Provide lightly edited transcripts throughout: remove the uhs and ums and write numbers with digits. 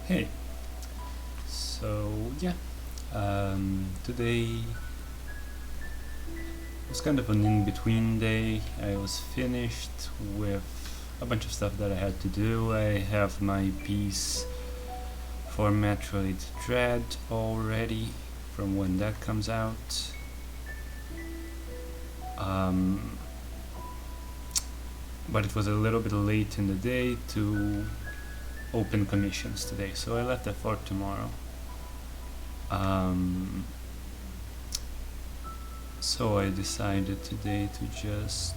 Hey, so yeah, today was kind of an in-between day. I was finished with a bunch of stuff that I had to do. I have my piece for Metroid Dread already from when that comes out. But it was a little bit late in the day to open commissions today, so I left that for tomorrow. So I decided today to just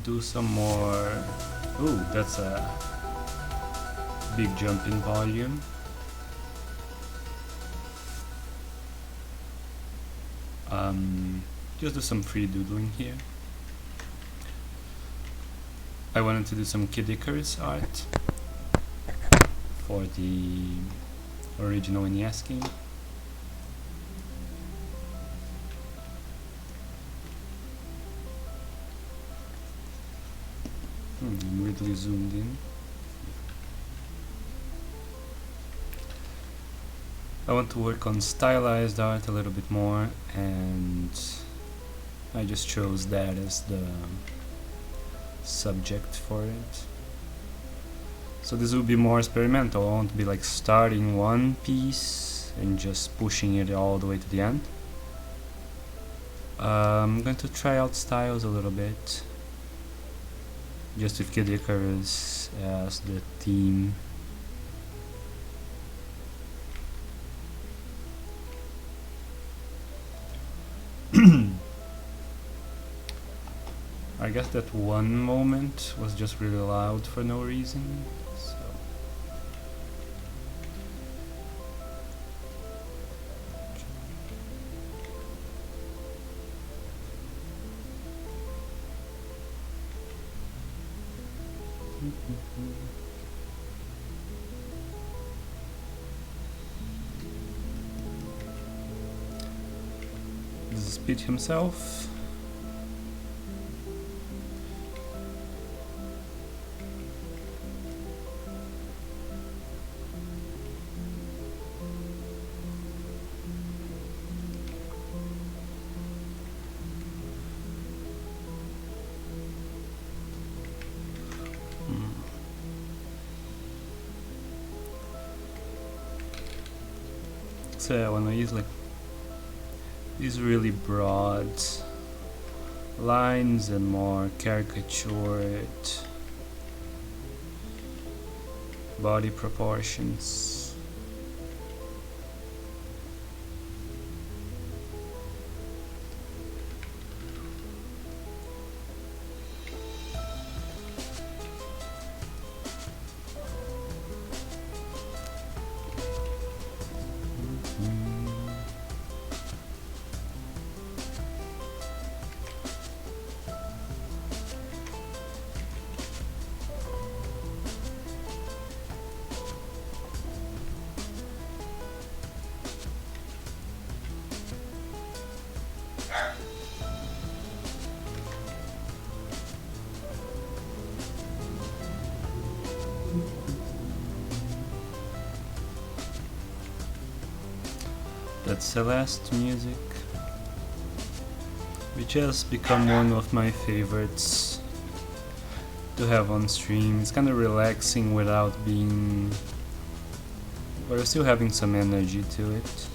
do some more. Ooh, that's a big jump in volume. Just do some free doodling here. I wanted to do some Kid Icarus art for the original NES game. I'm really zoomed in. I want to work on stylized art a little bit more, and I just chose that as the subject for it. So this will be more experimental. I won't be like starting one piece and just pushing it all the way to the end. I'm going to try out styles a little bit, just with Kid Icarus as the theme. I guess that one moment was just really loud for no reason, so. This is Pete himself. So I want to use like these really broad lines and more caricatured body proportions. That's Celeste music, which has become one of my favorites to have on stream. It's kind of relaxing without being, but still having some energy to it.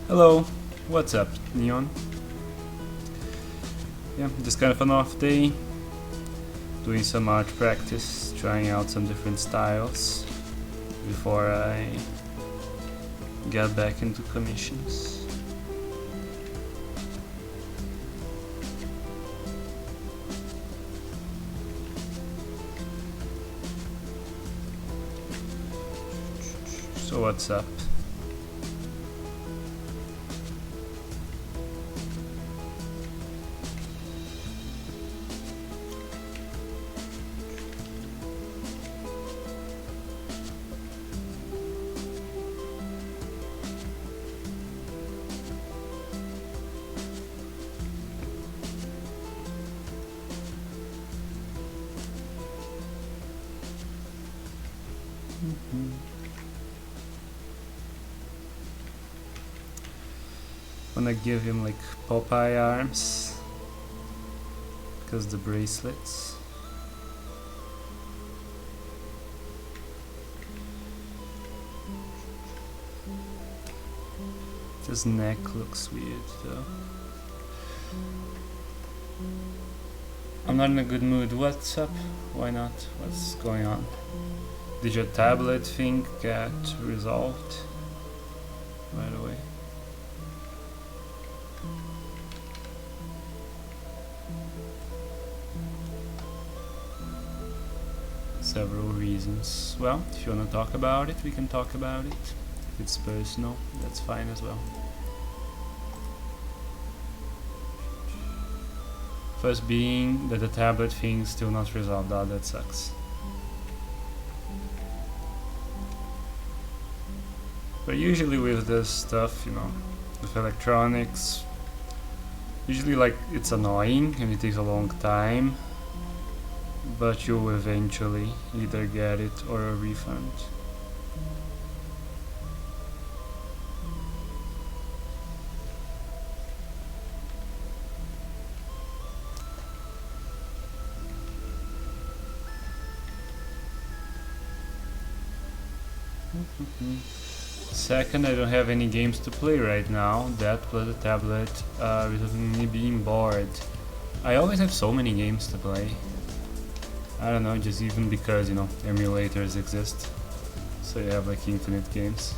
Hello, what's up, Neon? Yeah, just kind of an off day, doing some art practice, trying out some different styles before I get back into commissions. So what's up? Wanna give him like Popeye arms, because the bracelets. His neck looks weird though. I'm not in a good mood. What's up? Why not? What's going on? Did your tablet thing get resolved? By the way. Several reasons. Well, if you want to talk about it, we can talk about it. If it's personal, that's fine as well. First being that the tablet thing is still not resolved. Oh, that sucks. But usually with this stuff, you know, with electronics, usually like it's annoying and it takes a long time, but you'll eventually either get it or a refund. Second, I don't have any games to play right now. That plus the tablet resulting in me being bored. I always have so many games to play. I don't know, just even because, you know, emulators exist. So you have like infinite games.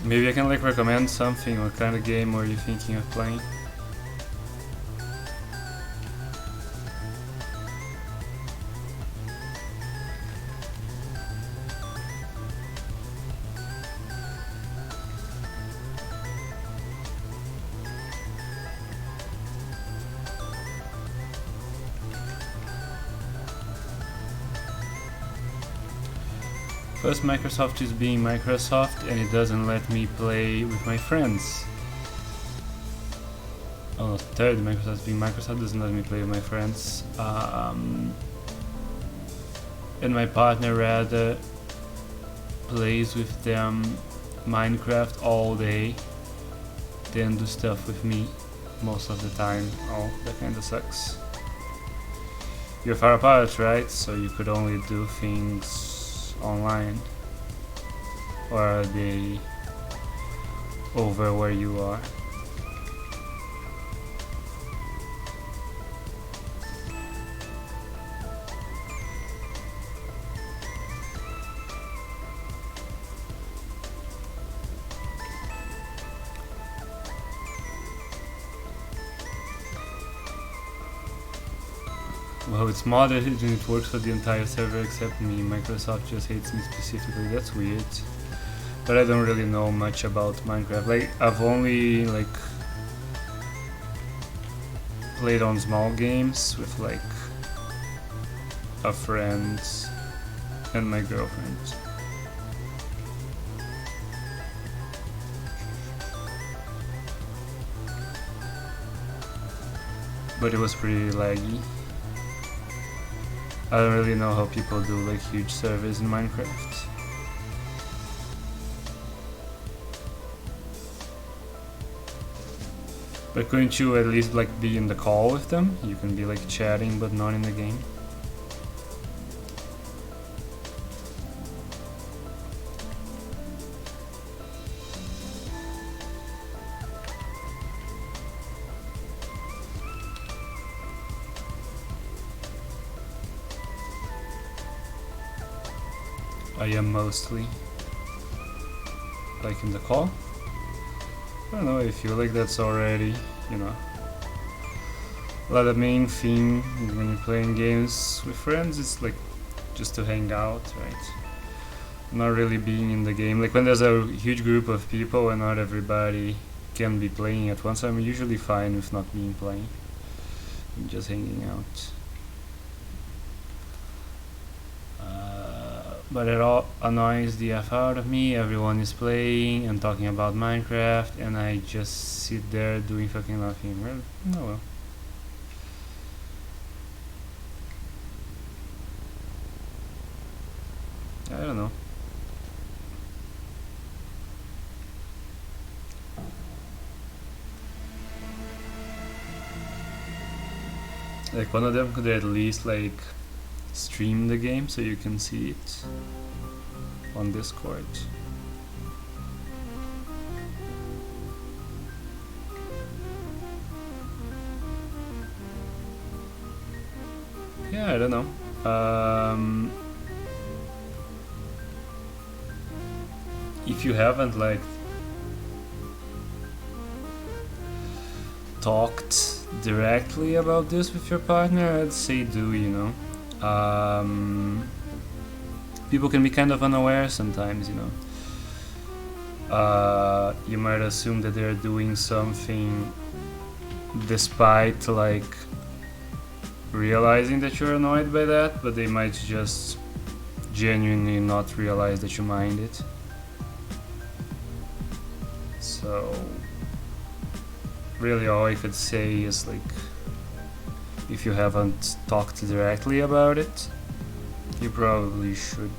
Maybe I can like recommend something. What kind of game are you thinking of playing? First, Microsoft is being Microsoft and it doesn't let me play with my friends. Oh no, third, Microsoft being Microsoft doesn't let me play with my friends. And my partner rather plays with them Minecraft all day than do stuff with me most of the time. Oh, that kinda sucks. You're far apart, right? So you could only do things online, or are they over where you are? Well, it's modded and it works for the entire server except me. Microsoft just hates me specifically. That's weird. But I don't really know much about Minecraft. Like, I've only like played on small games with like a friend and my girlfriend. But it was pretty laggy. I don't really know how people do like huge servers in Minecraft. But couldn't you at least like be in the call with them? You can be like chatting but not in the game. I am mostly like in the call. I don't know, I feel like that's already, you know, well, the main thing when you're playing games with friends is like just to hang out, right? Not really being in the game. Like when there's a huge group of people and not everybody can be playing at once, I'm usually fine with not being playing. I'm just hanging out. But it all annoys the F out of me. Everyone is playing and talking about Minecraft and I just sit there doing fucking nothing. Well, oh well. I don't know. Like one of them could at least like stream the game so you can see it on Discord. Yeah, I don't know. If you haven't like talked directly about this with your partner, I'd say do, you know. People can be kind of unaware sometimes, you know. You might assume that they're doing something despite like realizing that you're annoyed by that, but they might just genuinely not realize that you mind it. So really all I could say is like, if you haven't talked directly about it, you probably should.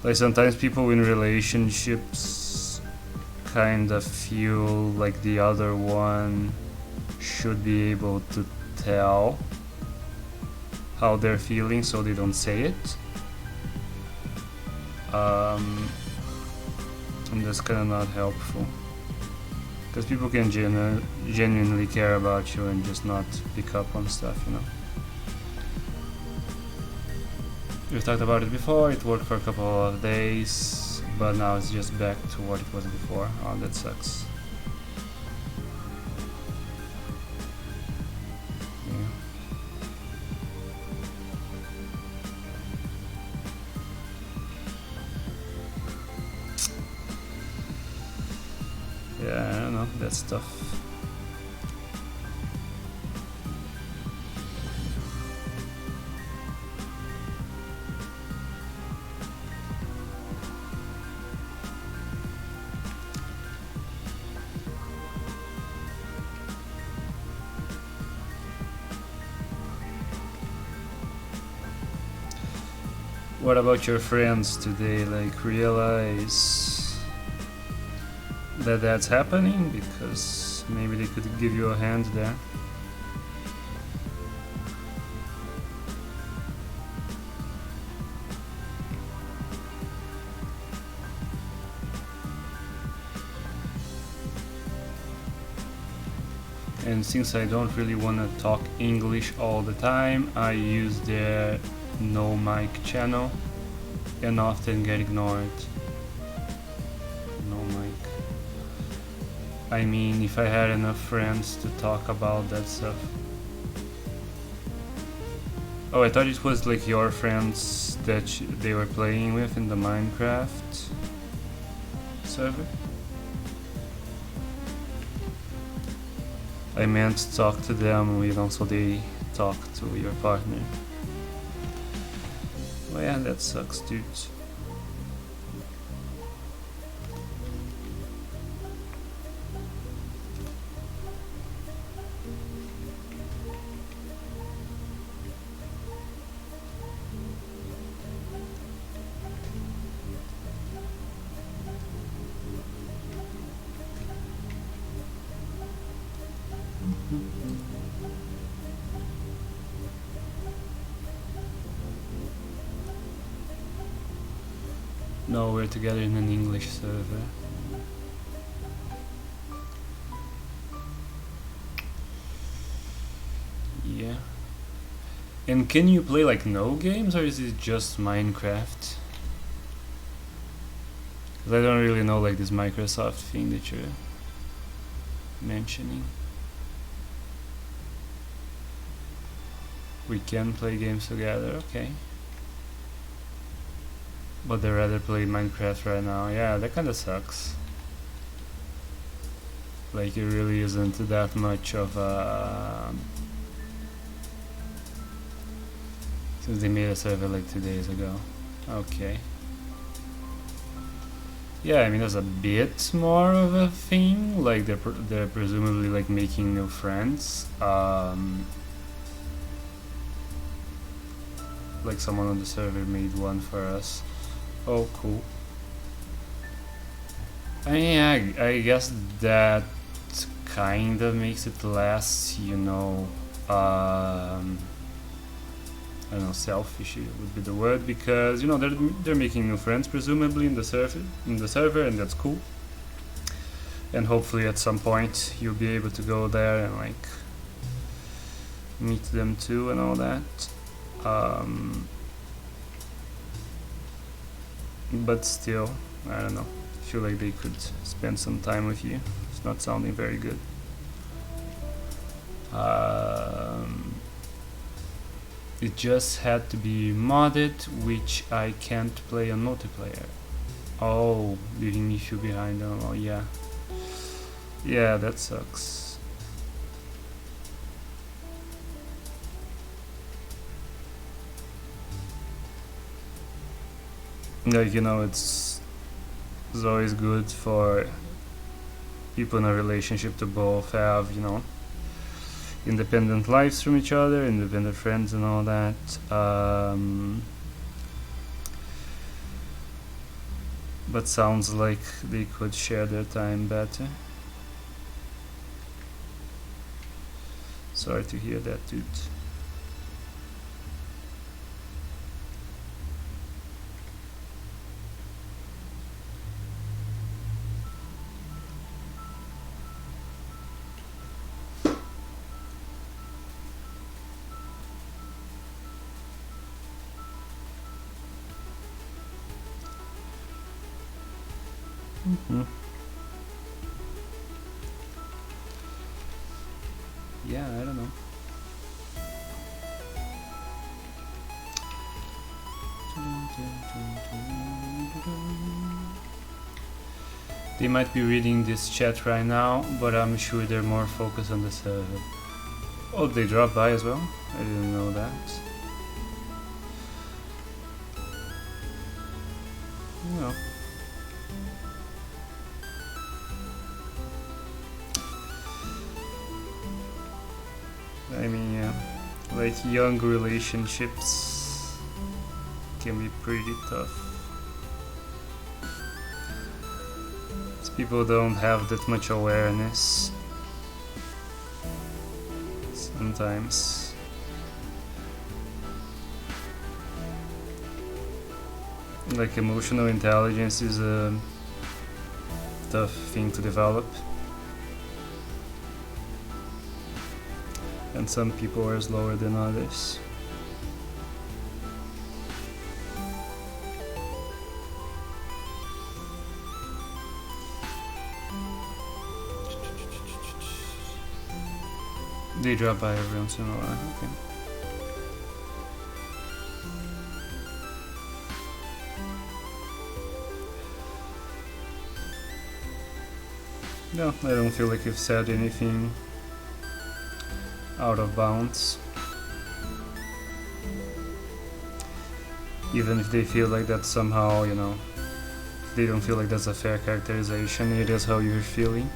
Like sometimes people in relationships kind of feel like the other one should be able to tell how they're feeling so they don't say it. And that's kind of not helpful. Because people can genuinely care about you and just not pick up on stuff, you know. We've talked about it before, it worked for a couple of days, but now it's just back to what it was before. Oh, that sucks. Yeah. Yeah, I don't know, that's tough. What about your friends today? Like, realize that that's happening, because maybe they could give you a hand there. And since I don't really want to talk English all the time, I use their no mic channel and often get ignored. No mic. I mean, if I had enough friends to talk about that stuff. Oh, I thought it was like your friends that they were playing with in the Minecraft server. I meant to talk to them, you know, so they talk to your partner. Oh yeah, that sucks, dude. No, we're together in an English server. Yeah. And can you play like no games, or is it just Minecraft? Because I don't really know like this Microsoft thing that you're mentioning. We can play games together, okay. But I'd rather play Minecraft right now. Yeah, that kinda sucks. Like, it really isn't that much of a... Since they made a server like 2 days ago. Okay. Yeah, I mean, there's a bit more of a thing. Like, they're presumably like making new friends. like someone on the server made one for us. Oh, cool. I mean, I guess that kind of makes it less, you know, I don't know, selfish would be the word, because you know they're making new friends presumably in the server, and that's cool. And hopefully at some point you'll be able to go there and like meet them too and all that. But still, I don't know. I feel like they could spend some time with you. It's not sounding very good. It just had to be modded, which I can't play on multiplayer. Oh, leaving me feel behind. Oh yeah. Yeah, that sucks. Like, you know, it's always good for people in a relationship to both have, you know, independent lives from each other, independent friends and all that. But sounds like they could share their time better. Sorry to hear that, dude. Yeah, I don't know. They might be reading this chat right now, but I'm sure they're more focused on the server. Oh, they dropped by as well? I didn't know that. No. I mean, yeah, like young relationships can be pretty tough. People don't have that much awareness sometimes. Like emotional intelligence is a tough thing to develop. And some people are slower than others. They drop by every once in a while, okay. No, I don't feel like you've said anything out of bounds. Even if they feel like that somehow, you know, they don't feel like that's a fair characterization, it is how you're feeling,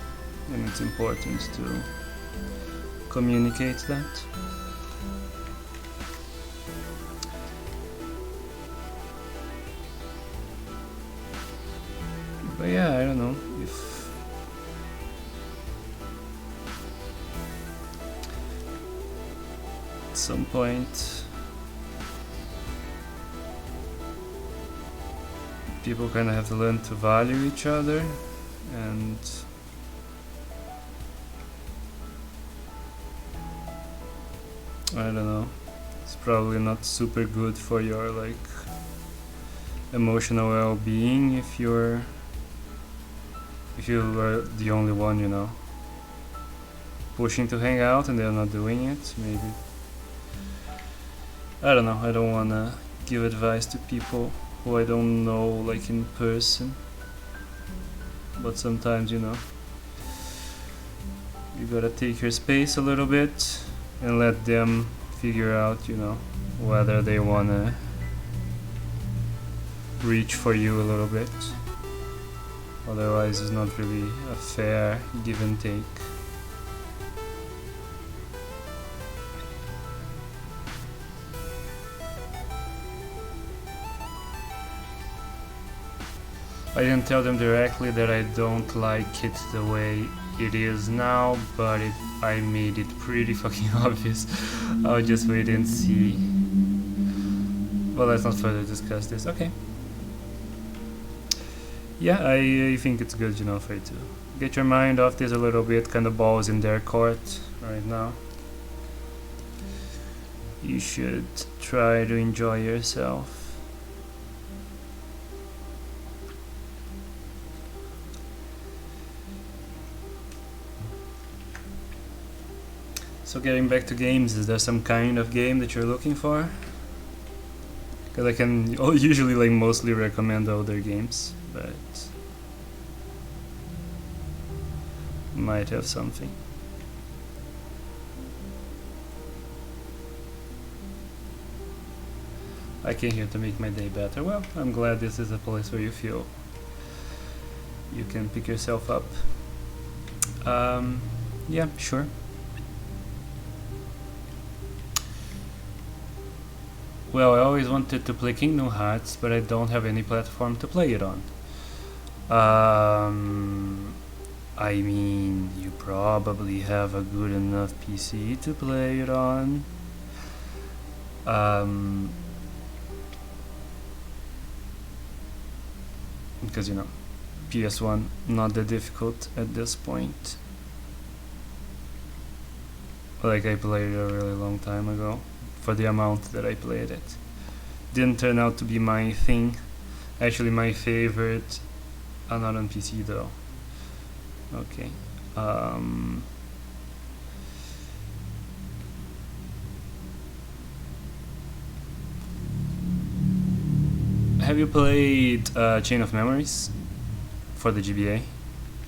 and it's important to communicate that. But yeah, I don't know if at some point people kind of have to learn to value each other, and I don't know, it's probably not super good for your like emotional well-being if you are the only one, you know, pushing to hang out and they're not doing it. Maybe, I don't know, I don't wanna give advice to people who I don't know like in person, but sometimes, you know, you gotta take your space a little bit and let them figure out, you know, whether they wanna reach for you a little bit. Otherwise, it's not really a fair give and take. I didn't tell them directly that I don't like it the way it is now, but I made it pretty fucking obvious. I'll just wait and see. Well, let's not further discuss this. Okay. Yeah, I think it's good, you know, for you to get your mind off this a little bit. Kind of balls in their court right now. You should try to enjoy yourself. So getting back to games, is there some kind of game that you're looking for? Because I can usually like mostly recommend older games, but might have something. I came here to make my day better. Well, I'm glad this is a place where you feel you can pick yourself up. Yeah, sure. Well, I always wanted to play Kingdom Hearts, but I don't have any platform to play it on. I mean, you probably have a good enough PC to play it on. Because, you know, PS1 not that difficult at this point. Like, I played it a really long time ago. For the amount that I played it. Didn't turn out to be my thing. Actually, my favorite. Not on PC though. Okay. Have you played Chain of Memories for the GBA?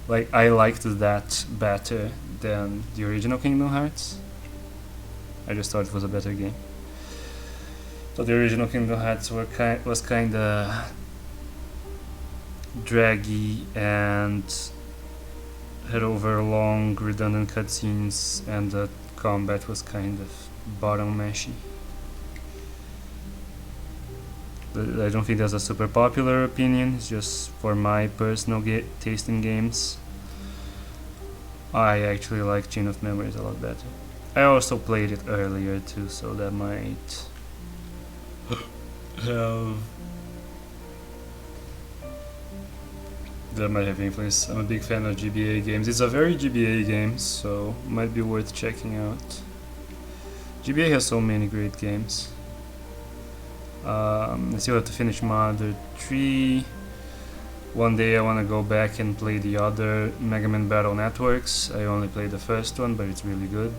Like, I liked that better than the original Kingdom Hearts. I just thought it was a better game. So the original Kingdom Hearts was kinda draggy and had over long redundant cutscenes, and the combat was kind of bottom mashy. I don't think that's a super popular opinion, it's just for my personal taste in games. I actually like Chain of Memories a lot better. I also played it earlier too, so that might have influence. I'm a big fan of GBA games. It's a very GBA game, so might be worth checking out. GBA has so many great games. I still have to finish Mother 3. One day I want to go back and play the other Mega Man Battle Networks. I only played the first one, but it's really good.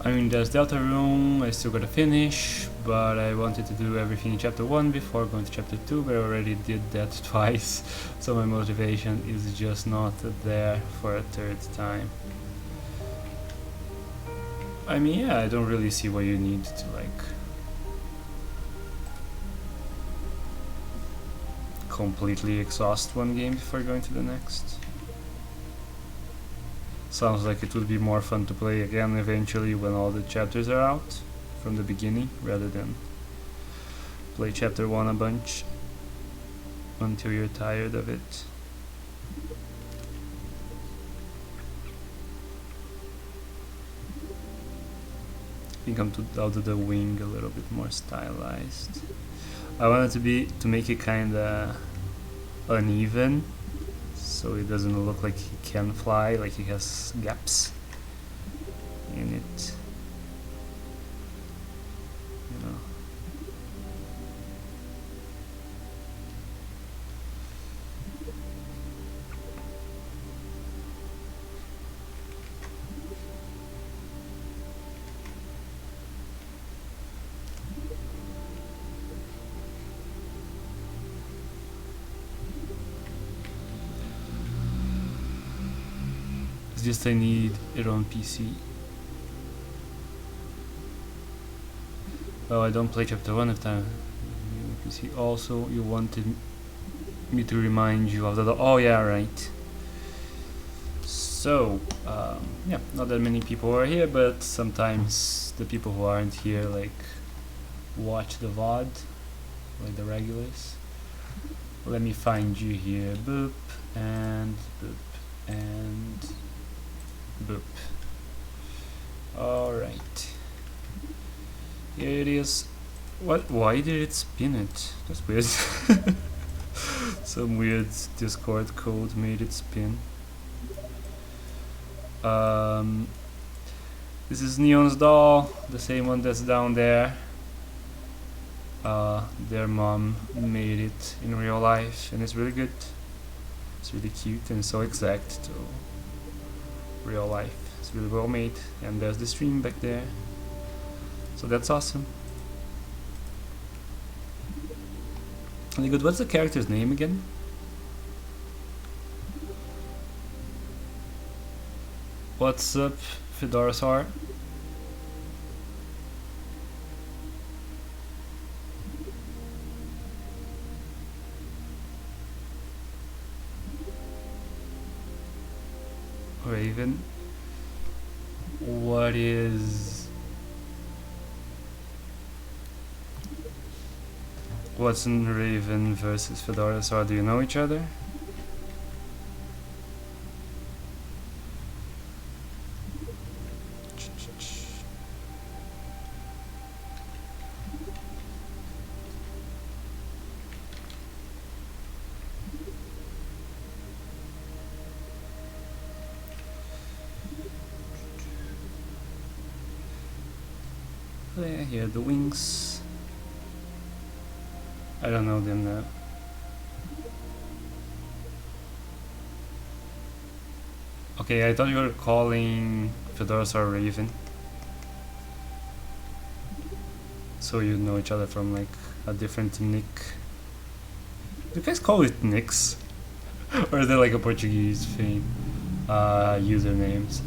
I mean, there's Deltarune, I still gotta finish, but I wanted to do everything in chapter 1 before going to chapter 2, but I already did that twice, so my motivation is just not there for a third time. I mean, yeah, I don't really see why you need to, like, completely exhaust one game before going to the next. Sounds like it would be more fun to play again eventually when all the chapters are out from the beginning, rather than play chapter 1 a bunch until you're tired of it. I think I'll do the wing a little bit more stylized. I want it to make it kinda uneven, so it doesn't look like he can fly, like he has gaps in it. You know. just I need it on PC. Oh, I don't play chapter 1 of time. PC. Also, you wanted me to remind you of the... Oh yeah, right. So, yeah, not that many people are here, but sometimes the people who aren't here, like, watch the VOD, like the regulars. Let me find you here. Boop, and boop, and boop. Alright. Here it is. What? Why did it spin it? That's weird. Some weird Discord code made it spin. This is Neon's doll, the same one that's down there. Their mom made it in real life, and it's really good. It's really cute and so exact to real life. It's really well made, and there's the stream back there. So that's awesome. Really good. What's the character's name again? What's up, Fedorasaur? Raven. What is... What's in Raven versus Fedorasaur? Do you know each other? Yeah, here are the wings. I don't know them now. Okay, I thought you were calling Fedorasaur Raven. So you know each other from like a different nick. Do you guys call it nicks? Or is there like a Portuguese thing? Usernames.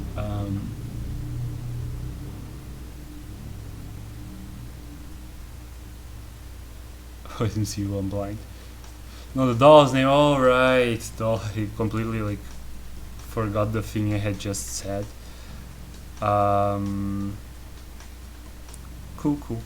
I didn't see you, I'm blind. No, the doll's name, alright. Doll, he completely like forgot the thing I had just said. Cool, cool.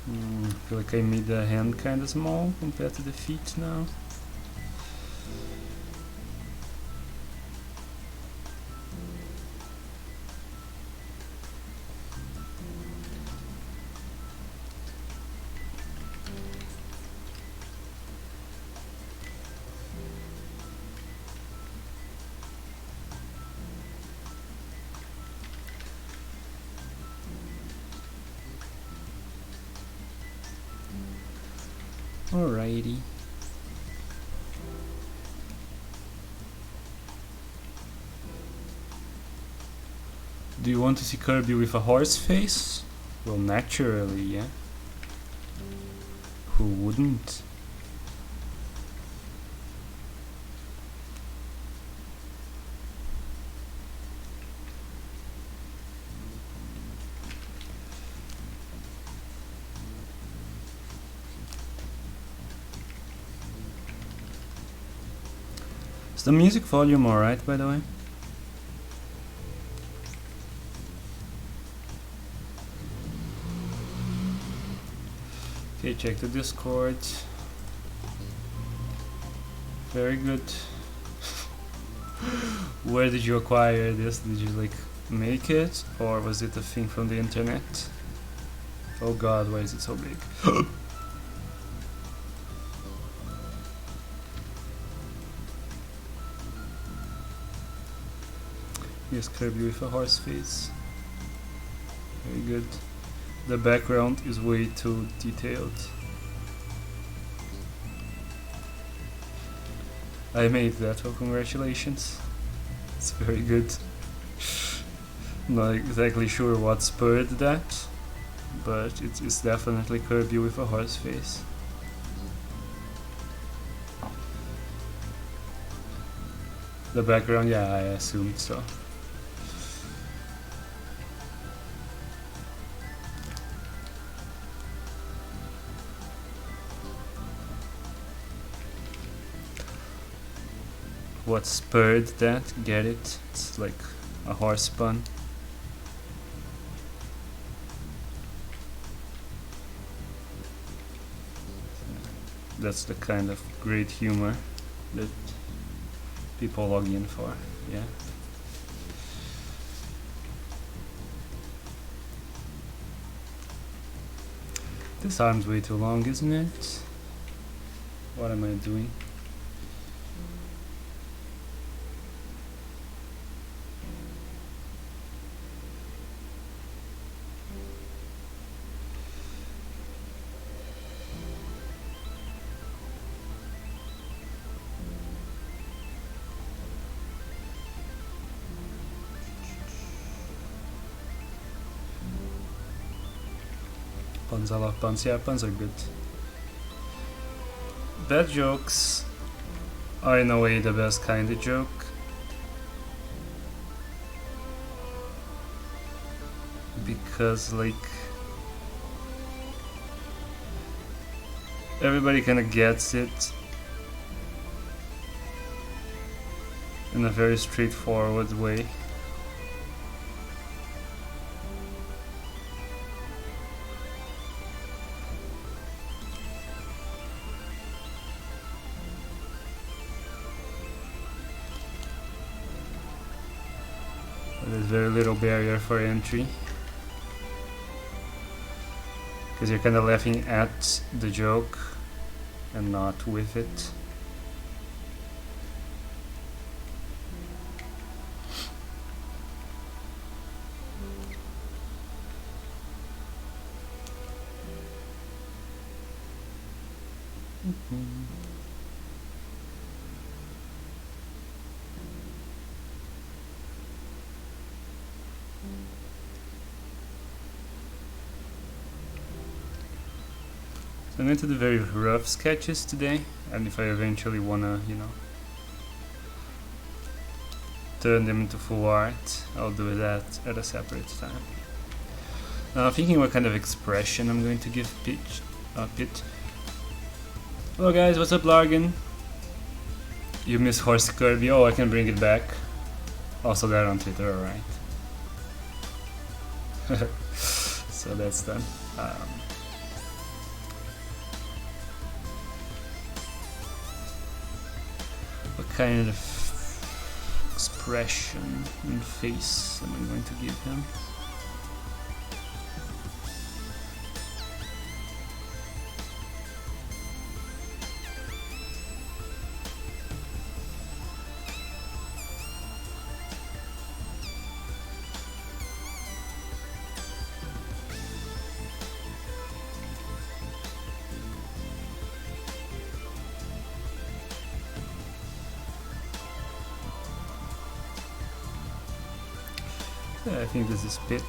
I feel like I made the hand kind of small compared to the feet now. Alrighty. Do you want to see Kirby with a horse face? Well, naturally, yeah. Who wouldn't? Is the music volume alright, by the way? Okay, check the Discord. Very good. Where did you acquire this? Did you like make it, or was it a thing from the internet? Oh god, why is it so big? Yes, Kirby with a horse face. Very good. The background is way too detailed. I made that, well, congratulations. It's very good. Not exactly sure what spurred that, but it's definitely Kirby with a horse face. The background, yeah, I assumed so. What spurred that? Get it? It's like a horse pun. That's the kind of great humor that people log in for, yeah. This arm's way too long, isn't it? What am I doing? Puns, I love puns. Yeah, puns are good. Bad jokes are in a way the best kind of joke. Because, like, everybody kind of gets it in a very straightforward way. There's very little barrier for entry, because you're kind of laughing at the joke and not with it. So I'm going to do very rough sketches today, and if I eventually wanna, you know, turn them into full art, I'll do that at a separate time. Now I'm thinking what kind of expression I'm going to give Pit. Hello guys, what's up Largan? You miss Horse Kirby? Oh, I can bring it back. Also there on Twitter, alright. So that's done. What kind of expression and face am I going to give him? Yeah, I think this is Pit.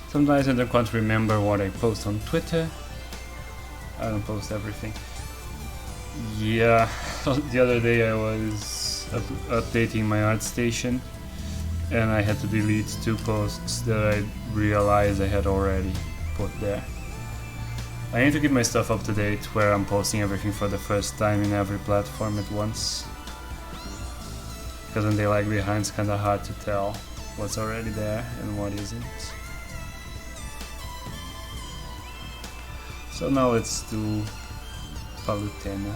Sometimes I don't quite remember what I post on Twitter. I don't post everything. Yeah, the other day I was updating my art station and I had to delete 2 posts that I realized I had already put there. I need to keep my stuff up to date where I'm posting everything for the first time in every platform at once. Because when they lag behind, it's kinda hard to tell what's already there and what isn't. So now let's do Palutena.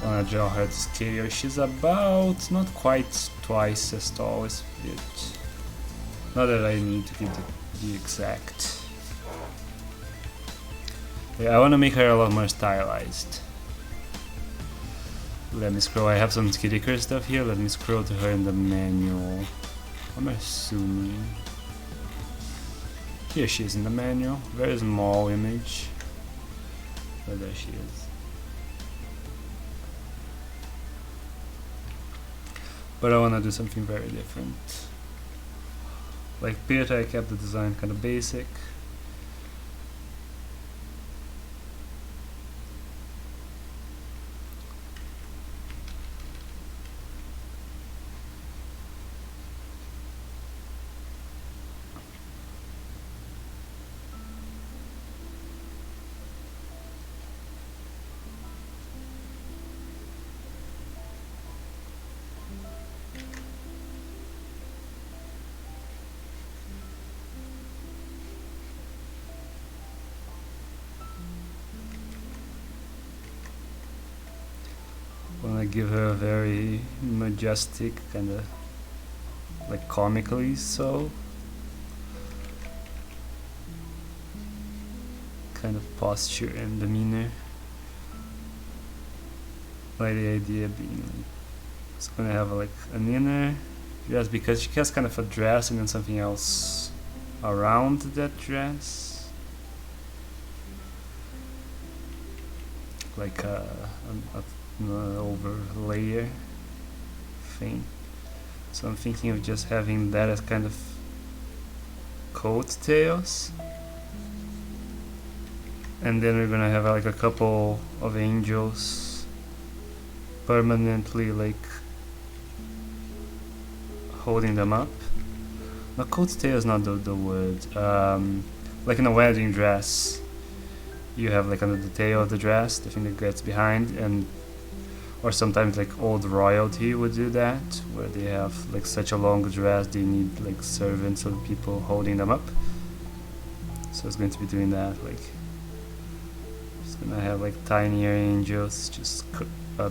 I wanna draw her to scale. She's about, not quite twice as tall as it. Not that I need to get the exact. Yeah, I wanna make her a lot more stylized. Let me scroll. I have some Skiddicker stuff here. Let me scroll to her in the manual. I'm assuming. Here she is in the manual. Very small image. But there she is. But I wanna do something very different. Like Peter, I kept the design kind of basic. Wanna give her a very majestic, kind of like comically so kind of posture and demeanor. Like the idea being like it's gonna have like an inner dress because she has kind of a dress and then something else around that dress, like a over layer thing. So I'm thinking of just having that as kind of coattails, and then we're gonna have like a couple of angels permanently like holding them up. No, coattail is not the word. Like in a wedding dress, you have like under the tail of the dress, the thing that gets behind, and or sometimes like old royalty would do that, where they have like such a long dress they need like servants or people holding them up. So it's going to be doing that, like it's gonna have like tinier angels just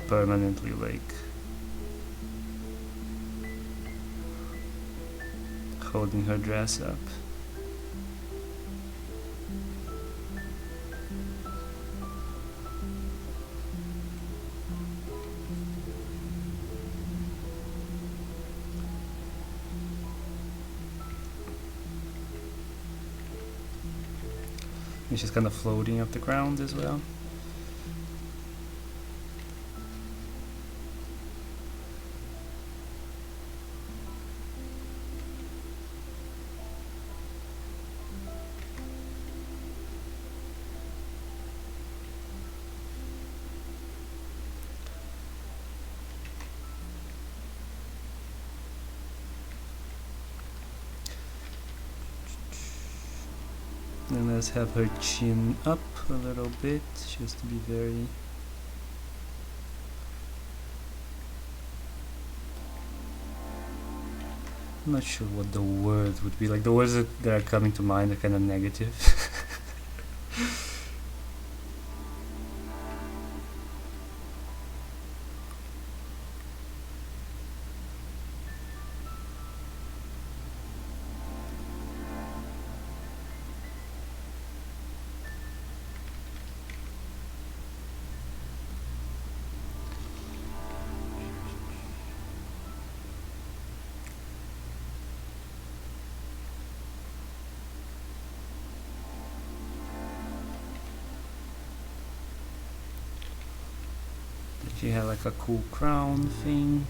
permanently like holding her dress up. And she's kind of floating off the ground as well. And let's have her chin up a little bit, just to be very... I'm not sure what the word would be. Like the words that are coming to mind are kind of negative. She had like a cool crown thing.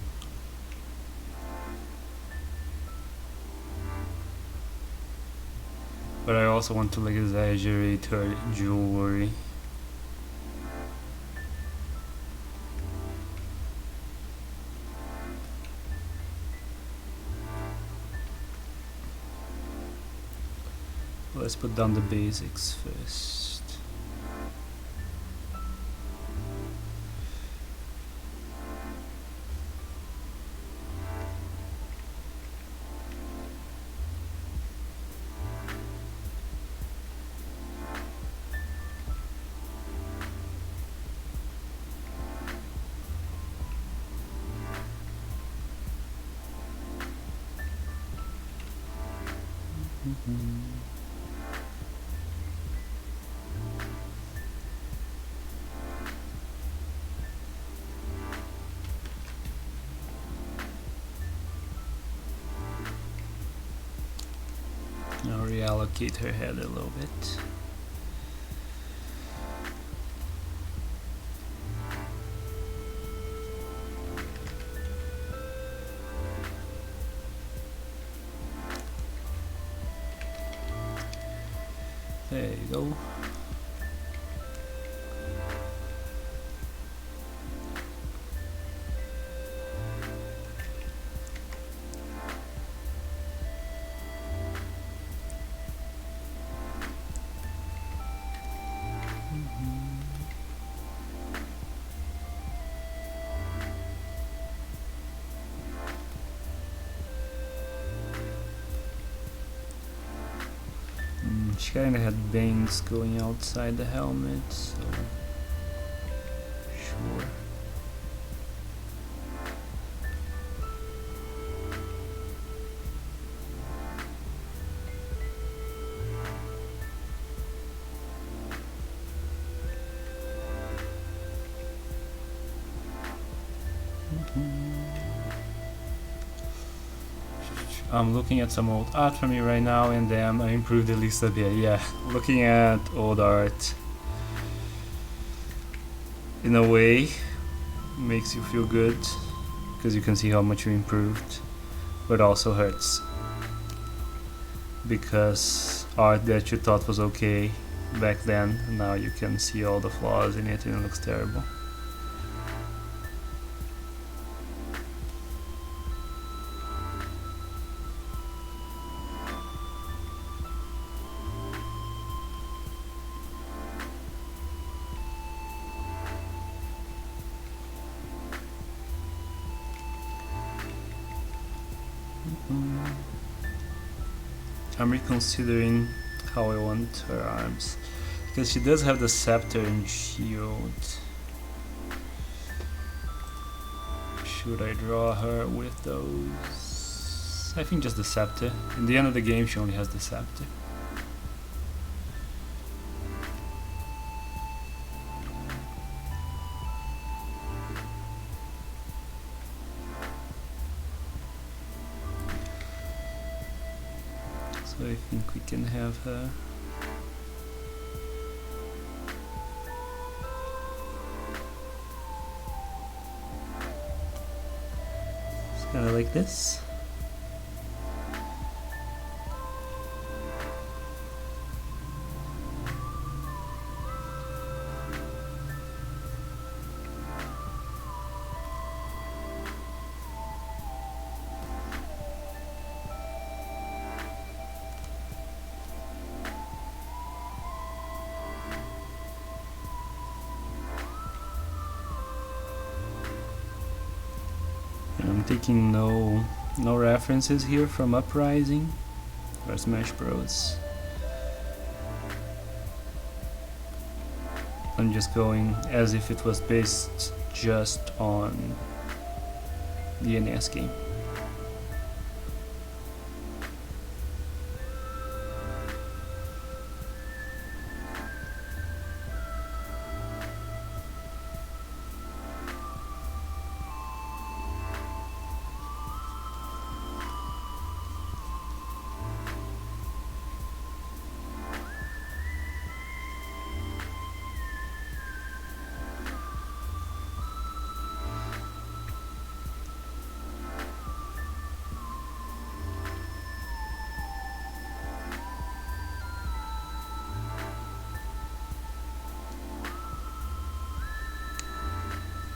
But I also want to like exaggerate her jewelry. Let's put down the basics first. Now reallocate her head a little bit. There you go. She kinda had veins going outside the helmet, so sure. I'm looking at some old art from you right now, and damn, I improved at least a bit. Yeah, looking at old art in a way makes you feel good because you can see how much you improved, but also hurts because art that you thought was okay back then, now you can see all the flaws in it and it looks terrible. I'm reconsidering how I want her arms, because she does have the scepter and shield. Should I draw her with those? I think just the scepter. In the end of the game she only has the scepter. So I think we can have her. It's kind of like this. I'm taking no references here from Uprising or Smash Bros. I'm just going as if it was based just on the NES game.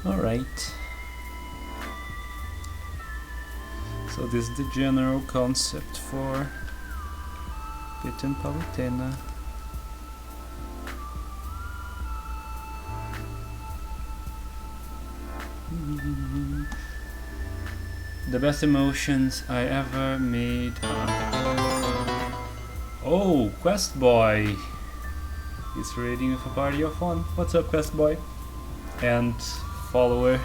Alright, so this is the general concept for Pit and Palutena. The best emotions I ever made are... Oh, Quest Boy! He's raiding with a party of one. What's up, Quest Boy? And follower.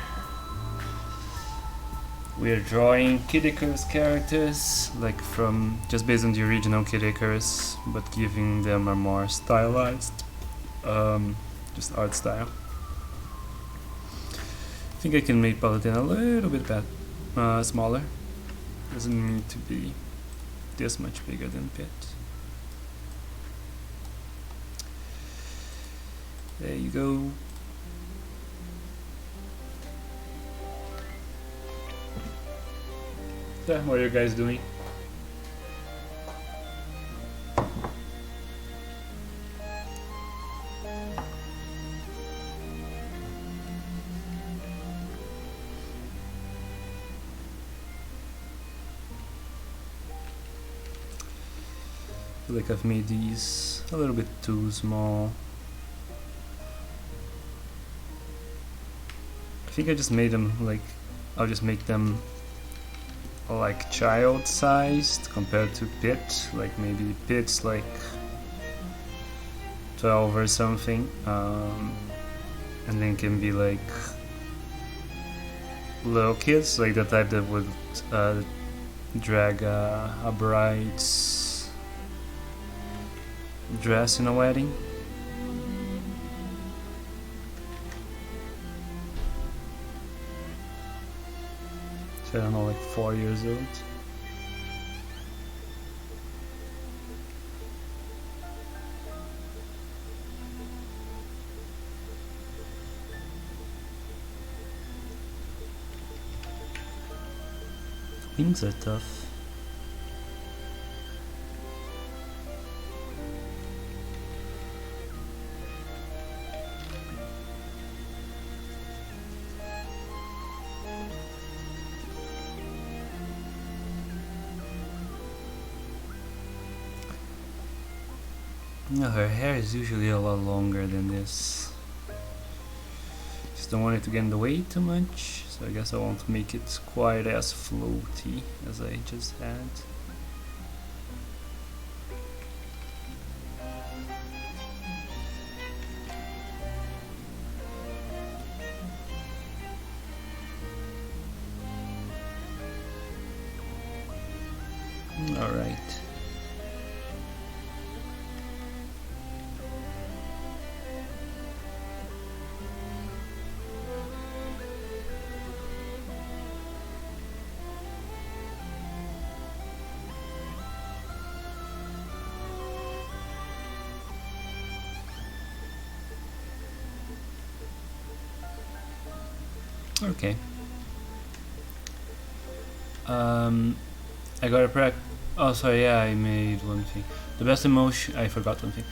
we're drawing Kid Icarus characters, like from just based on the original Kid Icarus, but giving them a more stylized, just art style. I think I can make Palutena a little bit smaller. Doesn't need to be this much bigger than Pit. There you go. So, what are you guys doing? I feel like I've made these a little bit too small. I think I just made them like, I'll just make them like child-sized compared to Pit. Like maybe Pit's like 12 or something, and then can be like little kids, like the type that would drag a bride's dress in a wedding. So I don't know, like 4 years old. Wings are tough. No, her hair is usually a lot longer than this. Just don't want it to get in the way too much, so I guess I won't make it quite as floaty as I just had. Alright. Okay. I got a oh, sorry, yeah, I made one thing. The best emotion, I forgot one thing.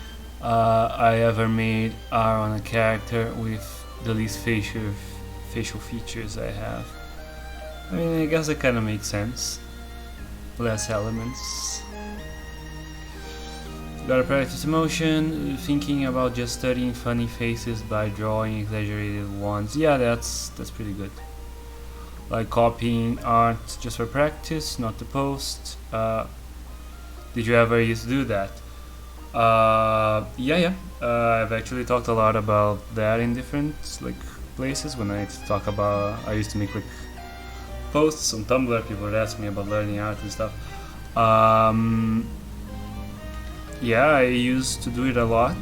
I ever made are on a character with the least facial features I have. I mean, I guess it kind of makes sense. Less elements. Gotta practice emotion, thinking about just studying funny faces by drawing exaggerated ones. Yeah, that's pretty good. Like copying art just for practice, not to post. Did you ever used to do that? Yeah. I've actually talked a lot about that in different like places. When I talk about, I used to make like posts on Tumblr. People would ask me about learning art and stuff. Yeah, I used to do it a lot,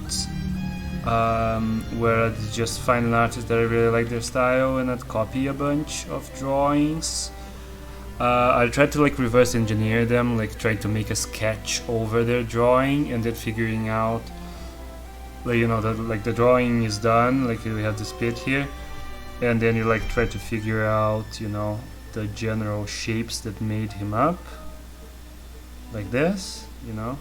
where I'd just find an artist that I really like their style and I'd copy a bunch of drawings. I tried to like reverse engineer them, like trying to make a sketch over their drawing and then figuring out, like, you know, that like the drawing is done, like we have this bit here, and then you like try to figure out, you know, the general shapes that made him up, like this, you know.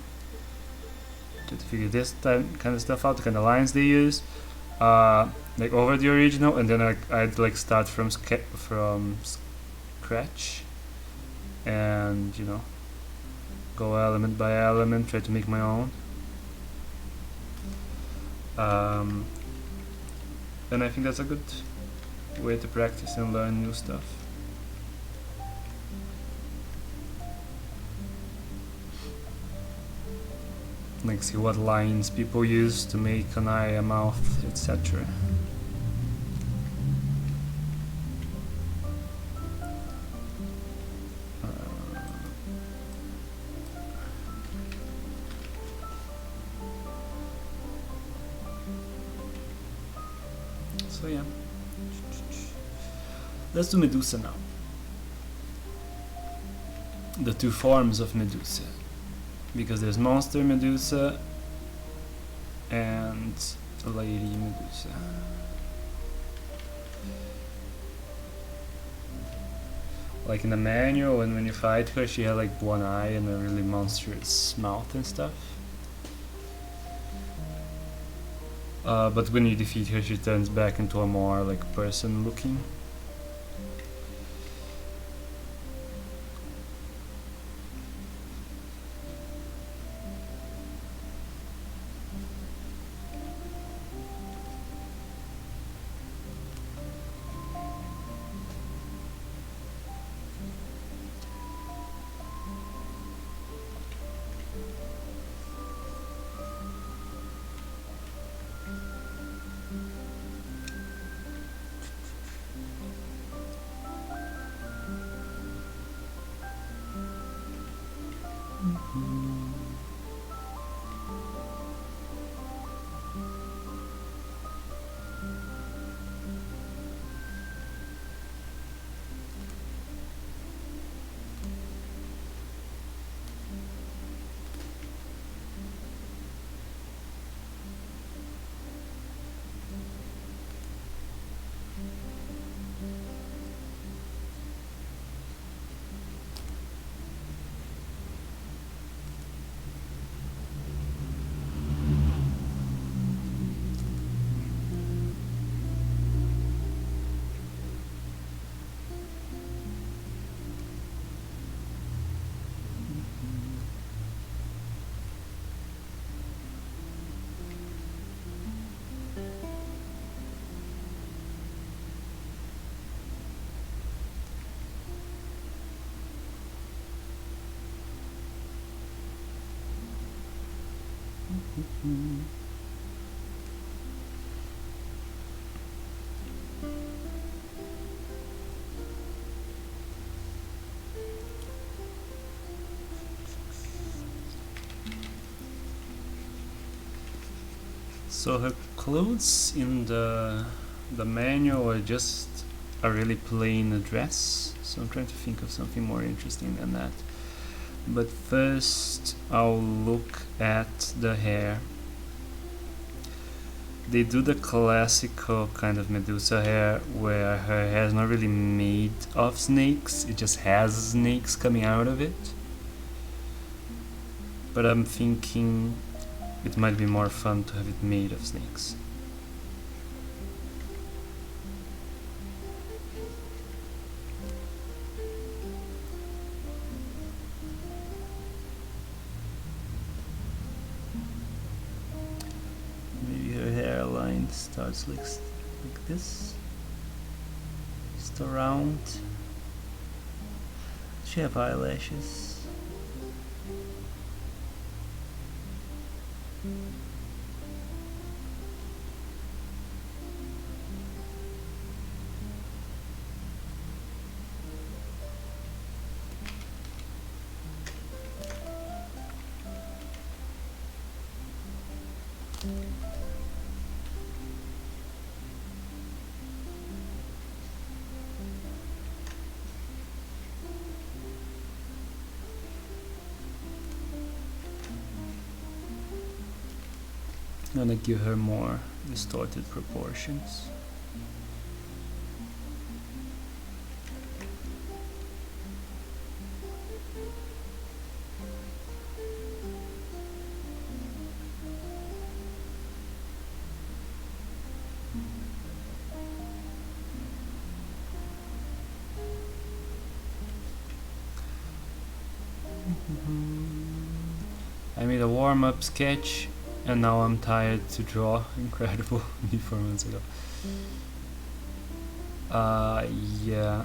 To figure this kind of stuff out, the kind of lines they use, like over the original, and then I'd like start from scratch, and you know, go element by element, try to make my own. And I think that's a good way to practice and learn new stuff. Like see what lines people use to make an eye, a mouth, etc. So yeah, let's do Medusa now. The two forms of Medusa, because there's Monster Medusa and Lady Medusa. Like in the manual, and when you fight her, she had like one eye and a really monstrous mouth and stuff. But when you defeat her, she turns back into a more like person looking. So her clothes in the manual are just a really plain dress. So I'm trying to think of something more interesting than that. But first I'll look at the hair. They do the classical kind of Medusa hair where her hair is not really made of snakes, it just has snakes coming out of it. But I'm thinking it might be more fun to have it made of snakes. Maybe her hairline starts like this, just around. Does she have eyelashes? I'm gonna give her more distorted proportions. I made a warm-up sketch and now I'm tired to draw. Incredible. 4 months ago. Yeah.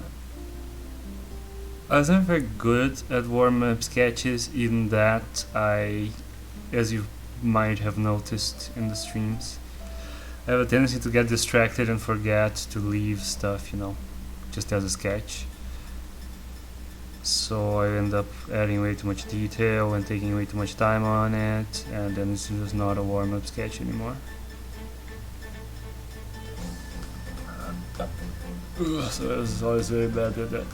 I was not very good at warm-up sketches in that I, as you might have noticed in the streams, I have a tendency to get distracted and forget to leave stuff, you know, just as a sketch. So I end up adding way too much detail and taking way too much time on it, and then it's just not a warm-up sketch anymore. So I was always very bad at that.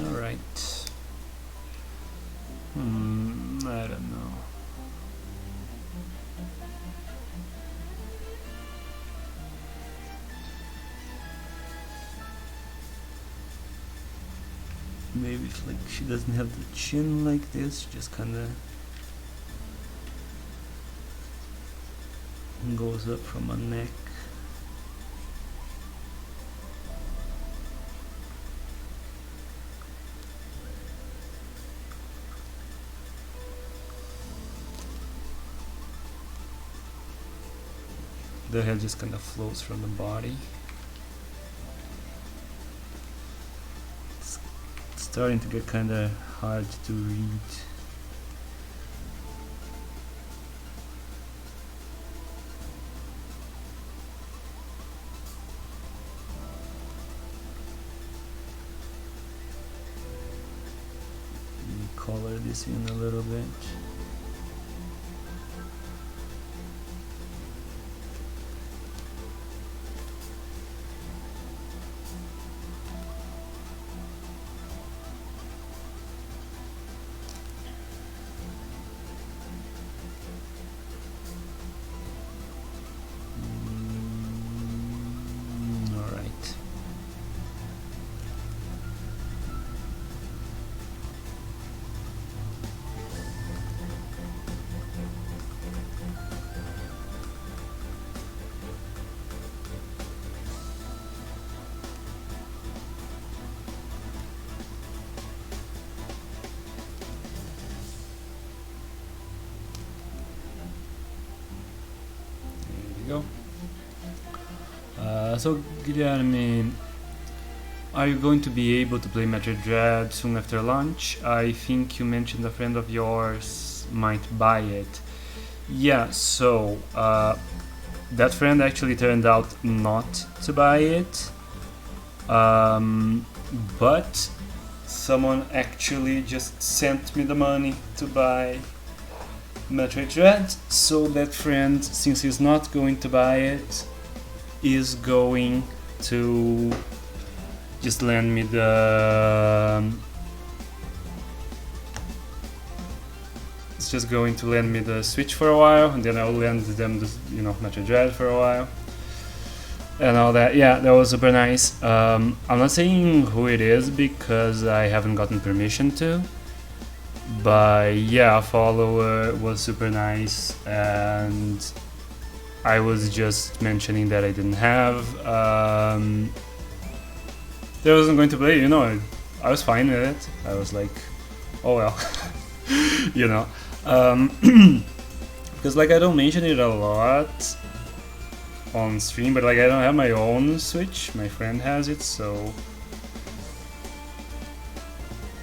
Alright. I don't know. Maybe if like she doesn't have the chin like this, just kinda goes up from her neck. The head just kind of floats from the body. It's starting to get kind of hard to read. Color this in a little bit. Go. So Guilherme, are you going to be able to play Metroid Dread soon after launch? I think you mentioned a friend of yours might buy it. Yeah, so that friend actually turned out not to buy it, but someone actually just sent me the money to buy Metroid Dread, so that friend, since he's not going to buy it, is going to just lend me the it's just going to lend me the Switch for a while, and then I'll lend them the, Metroid Dread for a while and all that. Yeah, that was super nice. I'm not saying who it is because I haven't gotten permission to. But yeah, a follower was super nice, and I was just mentioning that I didn't have. That I wasn't going to play, I was fine with it. I was like, oh well, because like I don't mention it a lot on stream, but like I don't have my own Switch. My friend has it, so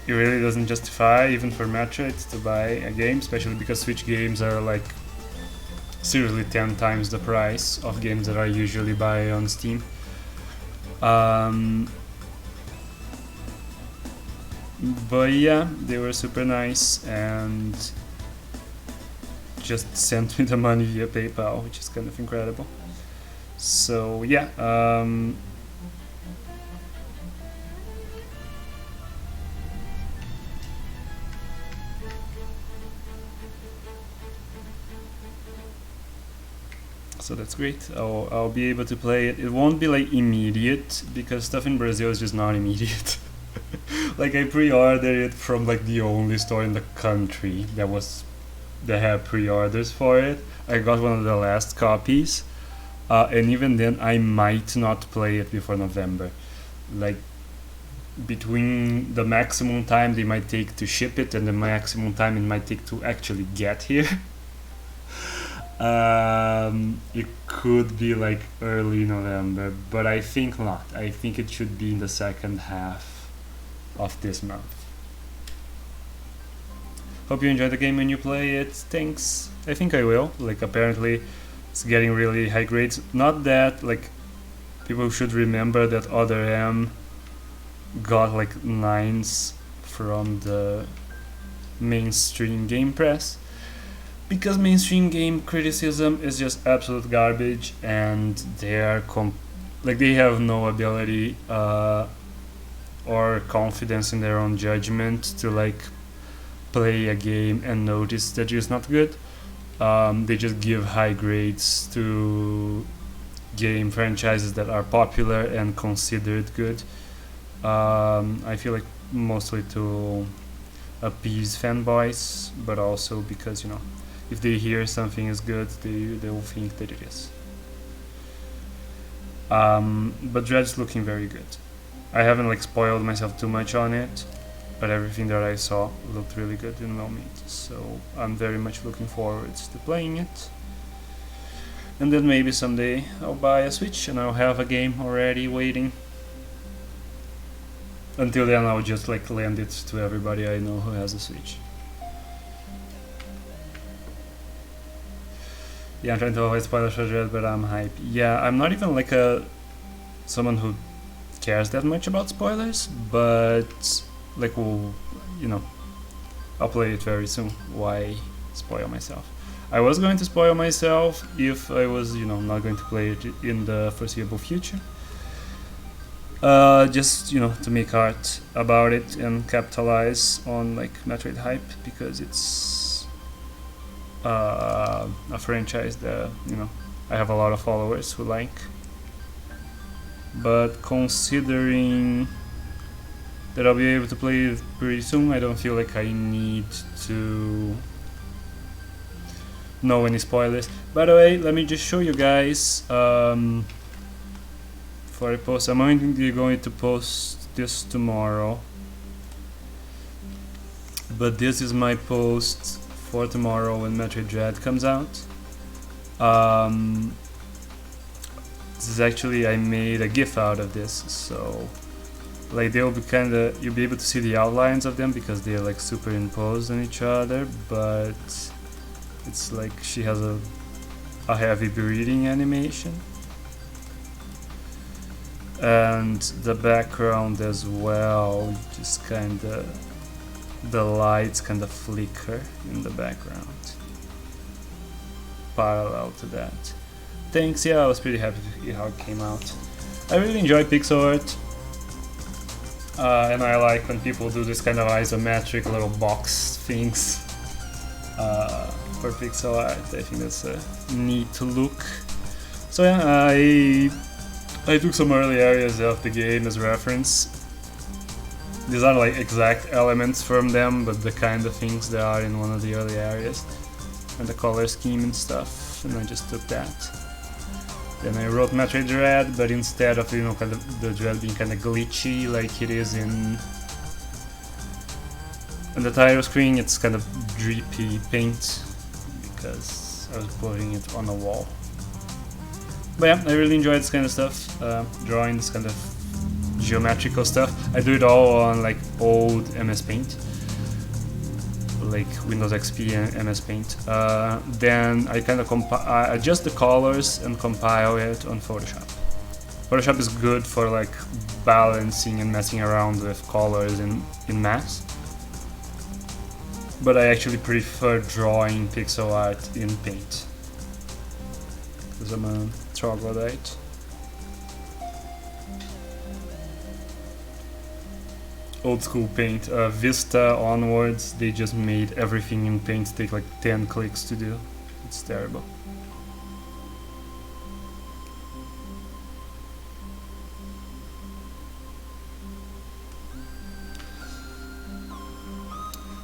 it really doesn't justify, even for Metroid, to buy a game, especially because Switch games are like seriously 10 times the price of games that I usually buy on Steam. But yeah, they were super nice and just sent me the money via PayPal, which is kind of incredible. So yeah, so that's great. I'll be able to play it. It won't be like immediate because stuff in Brazil is just not immediate. Like I pre-ordered it from like the only store in the country that had pre-orders for it. I got one of the last copies, and even then I might not play it before November. Like between the maximum time they might take to ship it and the maximum time it might take to actually get here. It could be like early November, but I think not. I think it should be in the second half of this month. Hope you enjoy the game when you play it. Thanks. I think I will. Like apparently it's getting really high grades. Not that like people should remember that Other M got like 9s from the mainstream game press, because mainstream game criticism is just absolute garbage and they are they have no ability or confidence in their own judgment to like play a game and notice that it's not good. They just give high grades to game franchises that are popular and considered good. I feel like mostly to appease fanboys, but also because, you know, if they hear something is good, they will think that it is. But Dread's looking very good. I haven't like spoiled myself too much on it, but everything that I saw looked really good and well made. So I'm very much looking forward to playing it. And then maybe someday I'll buy a Switch and I'll have a game already waiting. Until then I'll just like lend it to everybody I know who has a Switch. Yeah, I'm trying to avoid spoilers for Dread, but I'm hype. Yeah, I'm not even like someone who cares that much about spoilers, but like, well, you know, I'll play it very soon. Why spoil myself? I was going to spoil myself if I was, you know, not going to play it in the foreseeable future. Just, you know, to make art about it and capitalize on like Metroid hype, because it's a franchise that, you know, I have a lot of followers who like. But considering that I'll be able to play it pretty soon, I don't feel like I need to know any spoilers. By the way, let me just show you guys before I post. I'm only going to post this tomorrow, but this is my post for tomorrow when Metroid Dread comes out. This is actually, I made a GIF out of this, so like they'll be you'll be able to see the outlines of them because they're like superimposed on each other, but it's like she has a heavy breathing animation. And the background as well, just the lights flicker in the background parallel to that. Thanks, yeah, I was pretty happy to see how it came out. I really enjoy pixel art, and I like when people do this kind of isometric little box things for pixel art. I think that's a neat look. So yeah, I took some early areas of the game as reference. These are like exact elements from them, but the kind of things that are in one of the early areas, and the color scheme and stuff, and I just took that. Then I wrote Metroid Dread, but instead of, you know, the Dread being glitchy like it is in the title screen, it's drippy paint because I was putting it on a wall. But yeah, I really enjoy this kind of stuff, drawing this kind of geometrical stuff. I do it all on like old MS Paint, like Windows XP and MS Paint. Then I adjust the colors and compile it on Photoshop. Photoshop is good for like balancing and messing around with colors in mass, but I actually prefer drawing pixel art in Paint because I'm a troglodyte. Old school Paint, Vista onwards, they just made everything in Paint take like 10 clicks to do. It's terrible.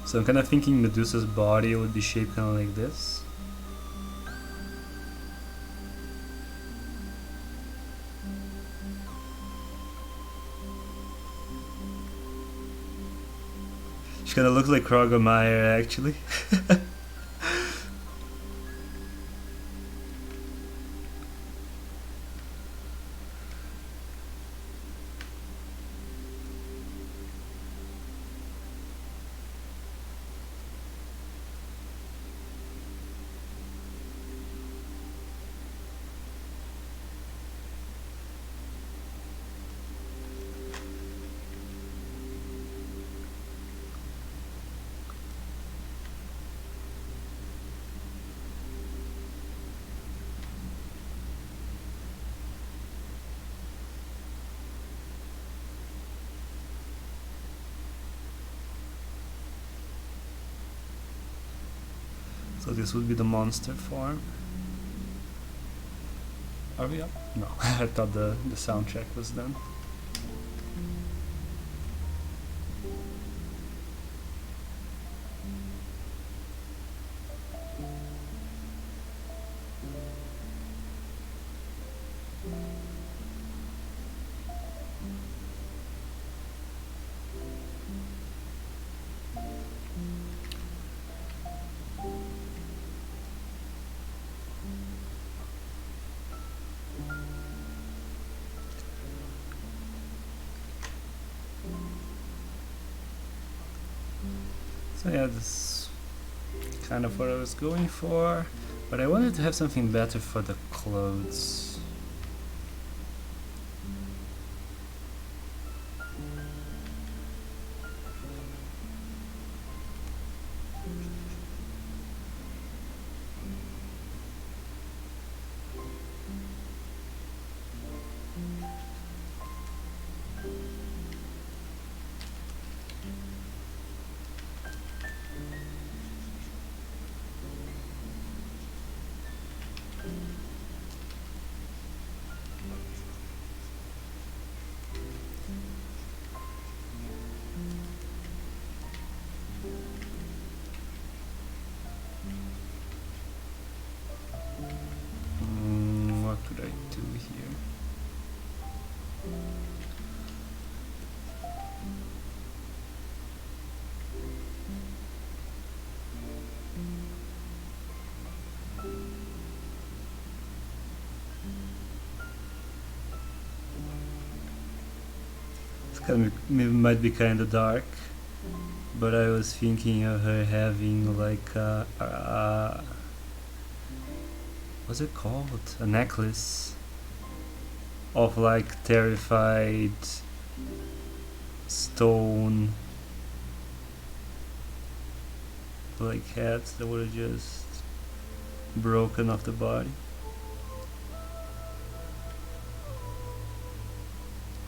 So I'm kind of thinking Medusa's body would be shaped kind of like this. She kind of looks like Krogomire actually. So this would be the monster form. Are we up? No, I thought the sound check was done. So yeah, this is kind of what I was going for, but I wanted to have something better for the clothes. What could I do here? Might be kind of dark, but I was thinking of her having like what's it called? A necklace of like terrified stone like heads that would have just broken off the body.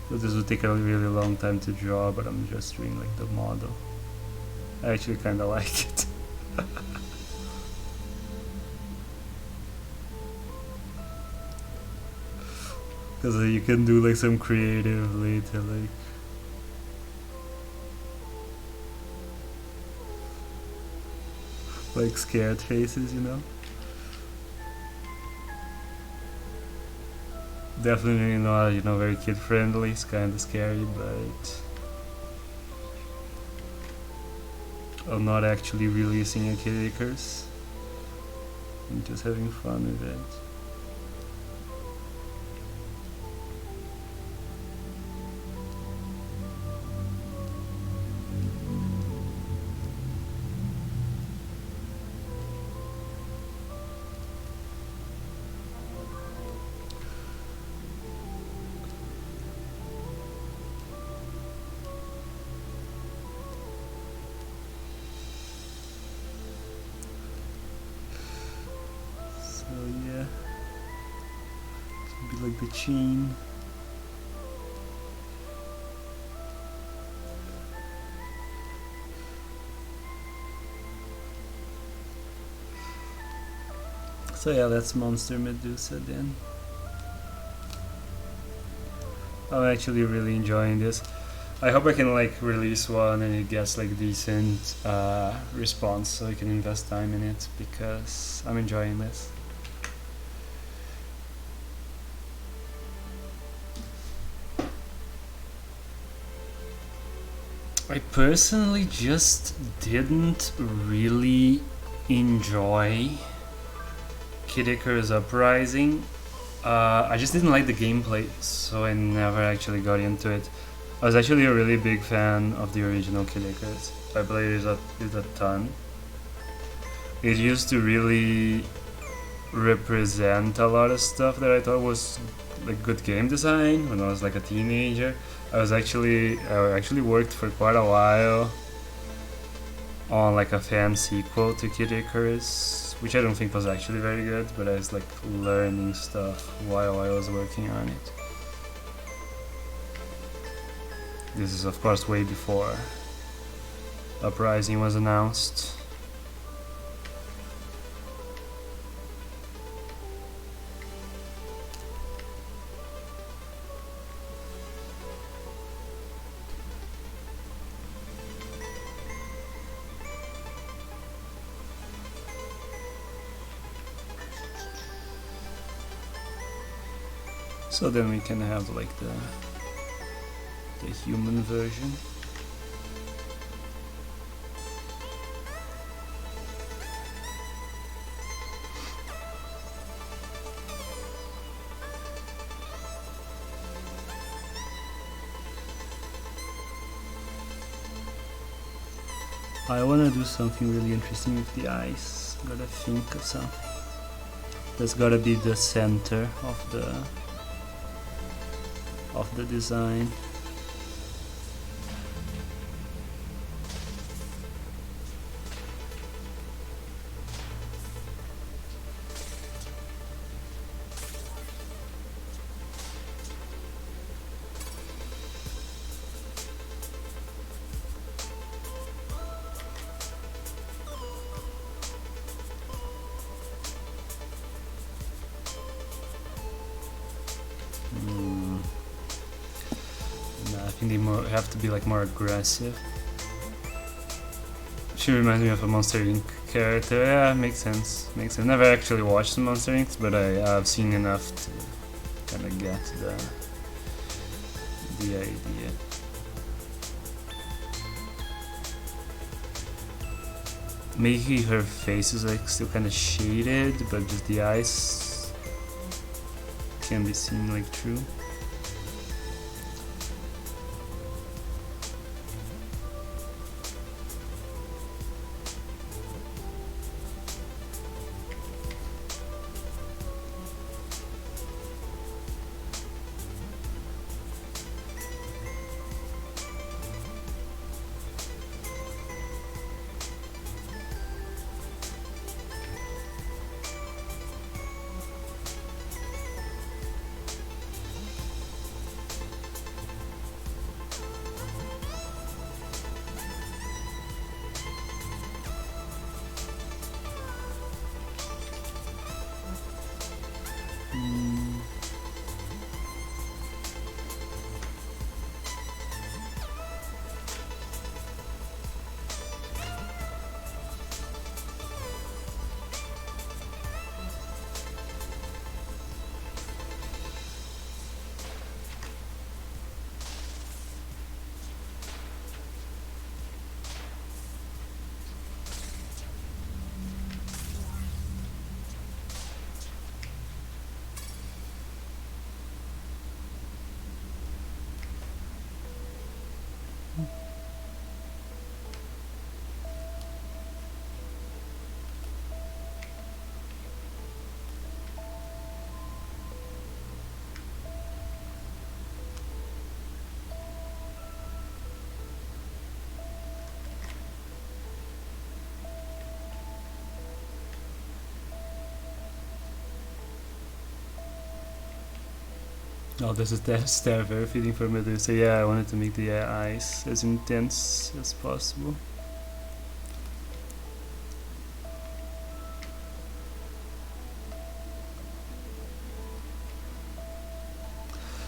So this would take a really long time to draw, but I'm just doing like the model. I actually kind of like it. Because you can do like some creative later, like scared faces, you know? Definitely not, you know, very kid friendly. It's kind of scary, but I'm not actually releasing a Kid Icarus. I'm just having fun with it. between. So yeah, that's Monster Medusa then. I'm actually really enjoying this. I hope I can like release one and it gets like decent response so I can invest time in it, because I'm enjoying this. I personally just didn't really enjoy Kid Icarus Uprising. I just didn't like the gameplay, so I never actually got into it. I was actually a really big fan of the original Kid Icarus. I played it a ton. It used to really represent a lot of stuff that I thought was like good game design when I was like a teenager. I actually worked for quite a while on like a fan sequel to Kid Icarus, which I don't think was actually very good, but I was like learning stuff while I was working on it. This is of course way before Uprising was announced. So then we can have like the human version. I wanna do something really interesting with the eyes. Gotta think of something. That's gotta be the center of the design. They have to be like more aggressive. She reminds me of a Monster Inc. character. Yeah, makes sense. Makes sense. Never actually watched the Monster Inc., but I've seen enough to kind of get the idea. Maybe her face is like still kind of shaded, but just the eyes can be seen like true. Oh, this is the staff, very fitting for Medusa. Yeah, I wanted to make the eyes as intense as possible.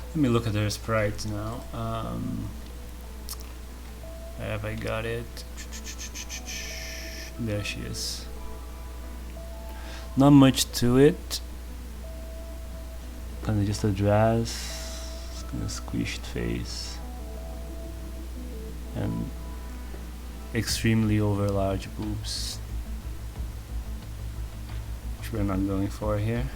Let me look at her sprite now. Have I got it? There she is. Not much to it. Kind of just a dress, kind of squished face, and extremely over large boobs, which we're not going for here.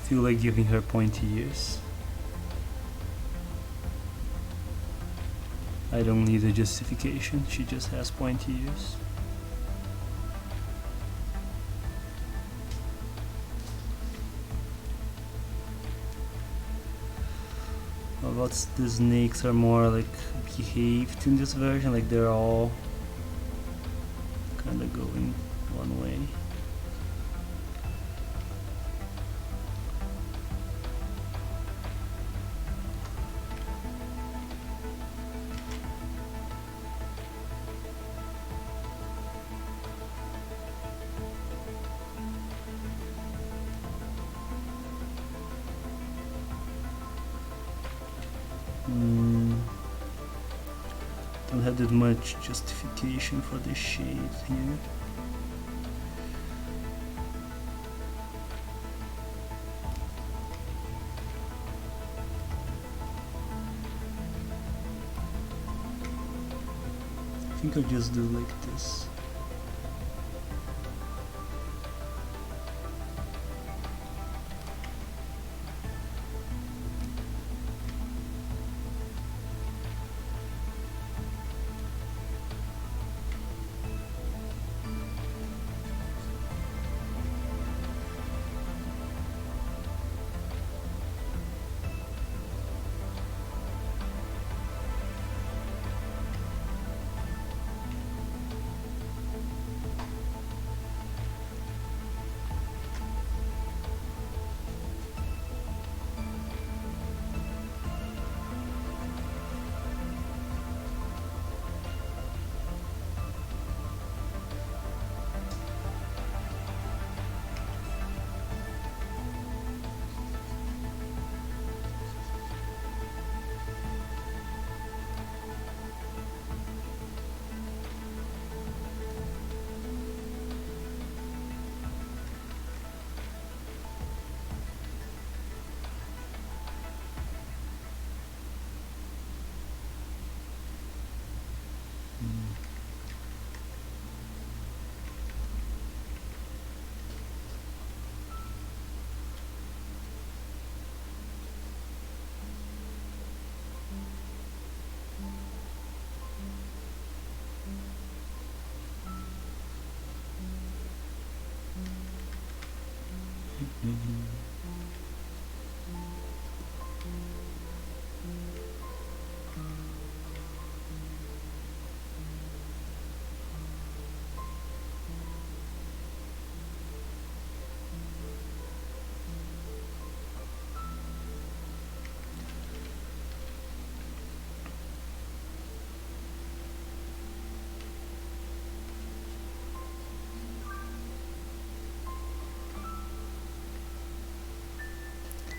Feel like giving her pointy ears. I don't need a justification, she just has pointy ears. Well, the snakes are more like behaved in this version, like they're all kinda going one way. Don't have that much justification for the shade here. I think I'll just do like this.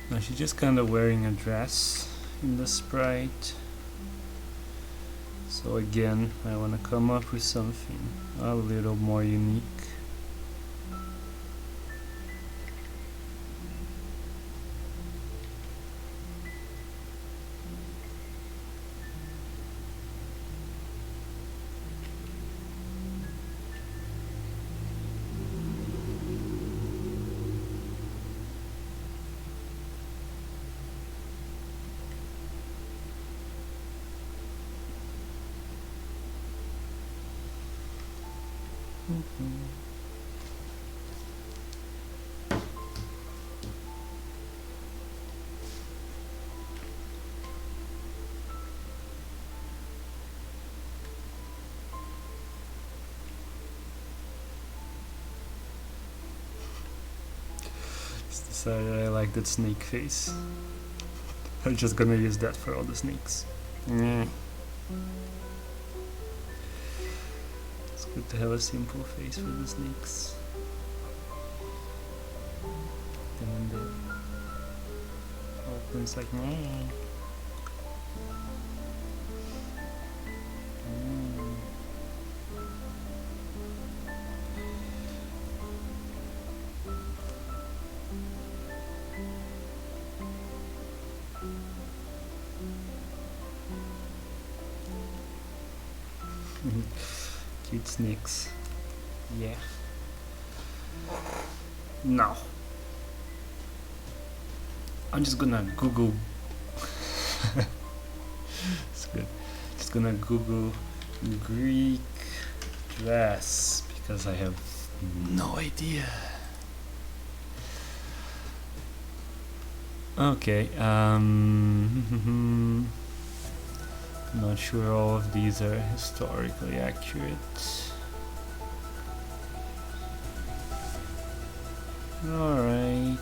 Now she's just kind of wearing a dress in the sprite. So again, I want to come up with something a little more unique. Sorry, I like that snake face. I'm just gonna use that for all the snakes. It's good to have a simple face for the snakes. And when they open, it's like cute snakes. Yeah. Now I'm just gonna Google. It's good. Just gonna Google Greek dress because I have no idea. Okay. Not sure all of these are historically accurate. Alright.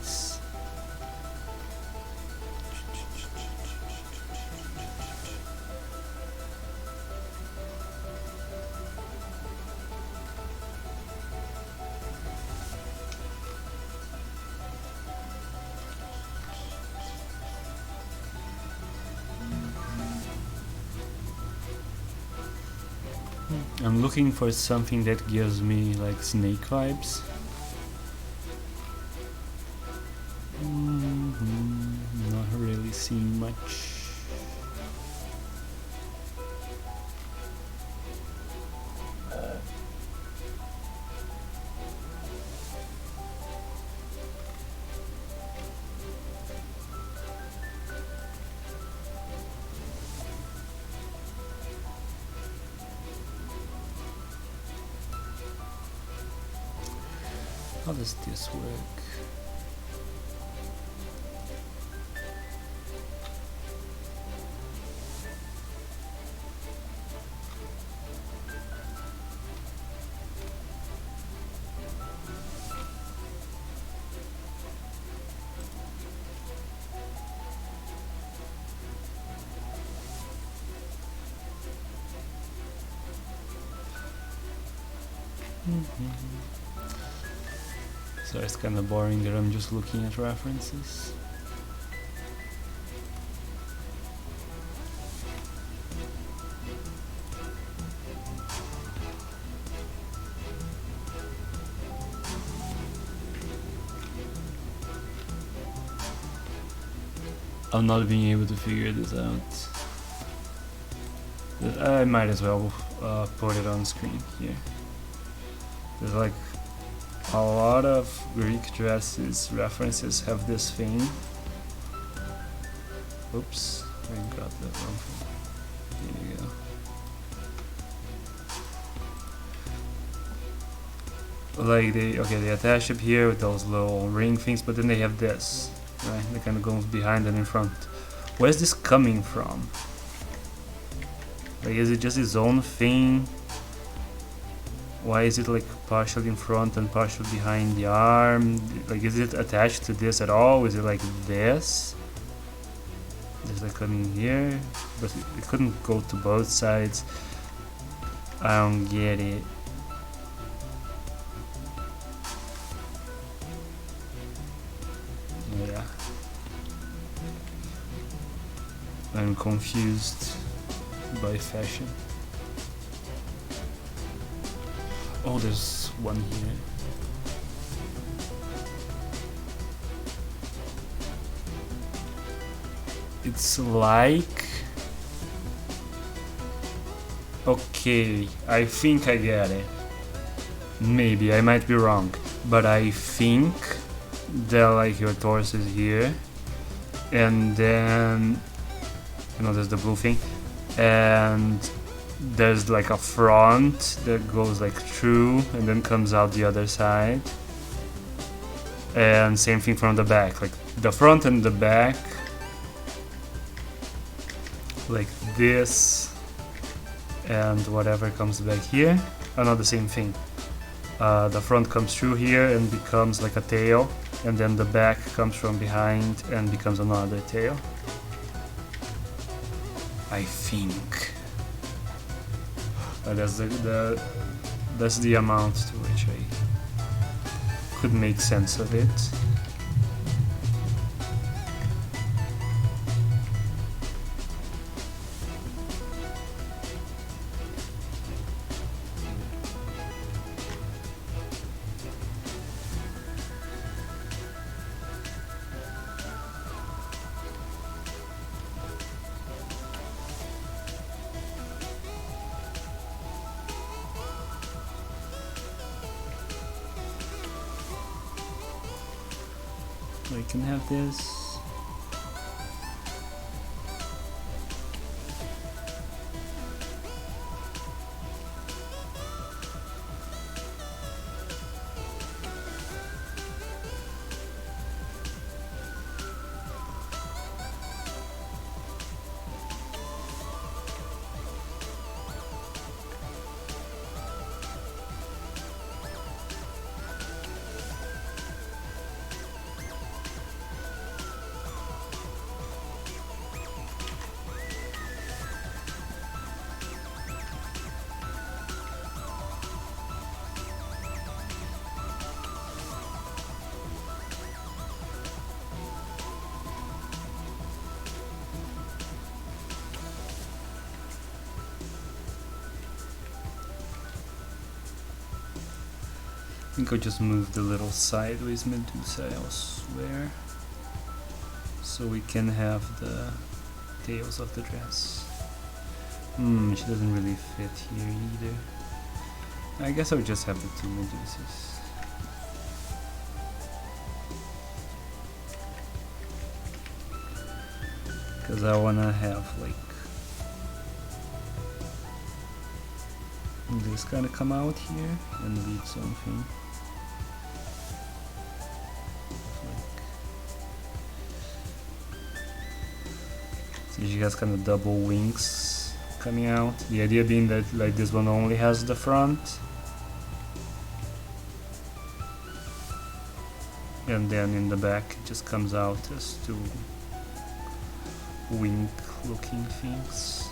I'm looking for something that gives me like snake vibes. Not really seeing much. How does this work? So it's kind of boring that I'm just looking at references. I'm not being able to figure this out. I might as well put it on screen here. There's like a lot of Greek dresses references have this thing. Oops, I got that wrong thing. There you go. Like they attach up here with those little ring things, but then they have this, right? They kind of go behind and in front. Where's this coming from? Like, is it just his own thing? Why is it like partial in front and partial behind the arm? Like, is it attached to this at all? Is it like this? Just like coming here, but it couldn't go to both sides. I don't get it. Yeah, I'm confused by fashion. Oh, there's one here. It's like... Okay, I think I get it. Maybe, I might be wrong. But I think that like your torso is here. And then... You know, there's the blue thing. And there's like a front that goes like through and then comes out the other side. And same thing from the back. Like the front and the back. Like this. And whatever comes back here. Not the same thing. the front comes through here and becomes like a tail, and then the back comes from behind and becomes another tail. I think that's the amount to which I could make sense of it. I can have this. I think I'll just move the little sideways Medusa elsewhere, so we can have the tails of the dress. She doesn't really fit here either. I guess I'll just have the two Medusas. Because I wanna have like this kind of come out here and leave something. So she has kind of double wings coming out. The idea being that like this one only has the front, and then in the back it just comes out as two wing looking things.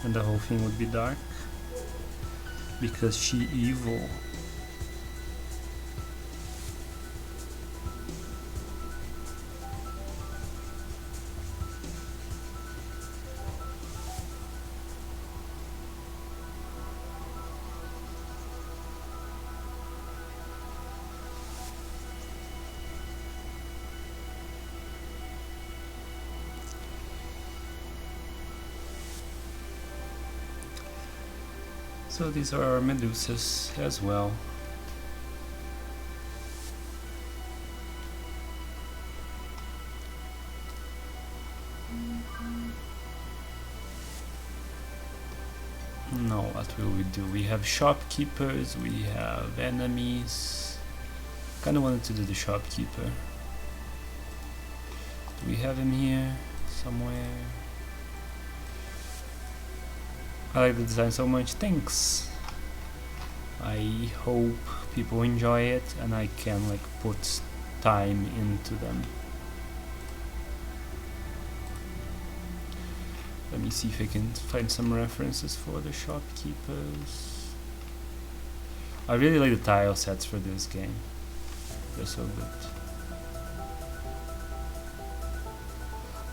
And the whole thing would be dark because she evil. So these are our Medusas as well. Now what will we do? We have shopkeepers, we have enemies. Kinda wanted to do the shopkeeper. Do we have him here somewhere? I like the design so much, thanks! I hope people enjoy it and I can like put time into them. Let me see if I can find some references for the shopkeepers. I really like the tile sets for this game. They're so good.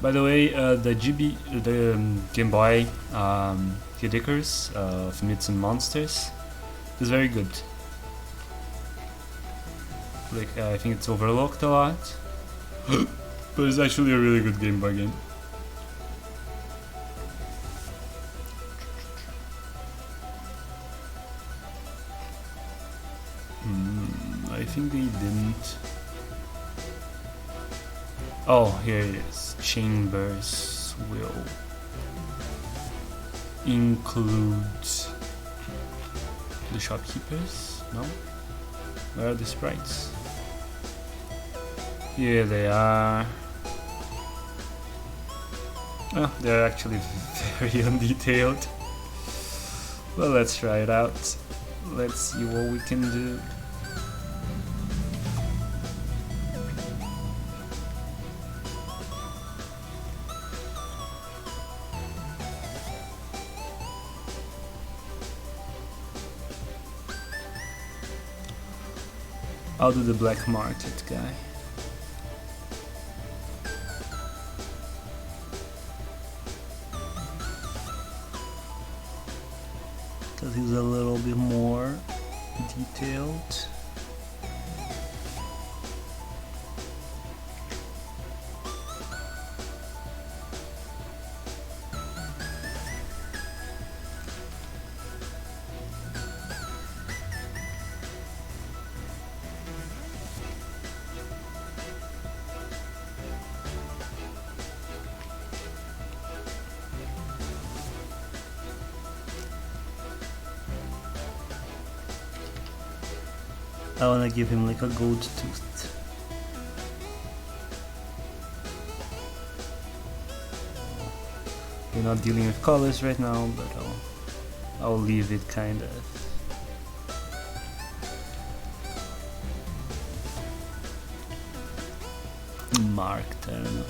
By the way, the Game Boy Icarus of Myths and Monsters is very good. Like I think it's overlooked a lot, but it's actually a really good Game Boy game. I think they didn't. Oh, here it is. Chambers will include the shopkeepers. No? Where are the sprites? Here they are. Oh, they're actually very undetailed. Well, let's try it out. Let's see what we can do. I'll do the black market guy. Because he's a little bit more detailed. I wanna give him like a gold tooth. We're not dealing with colors right now, but I'll leave it kind of. Marked, I don't know.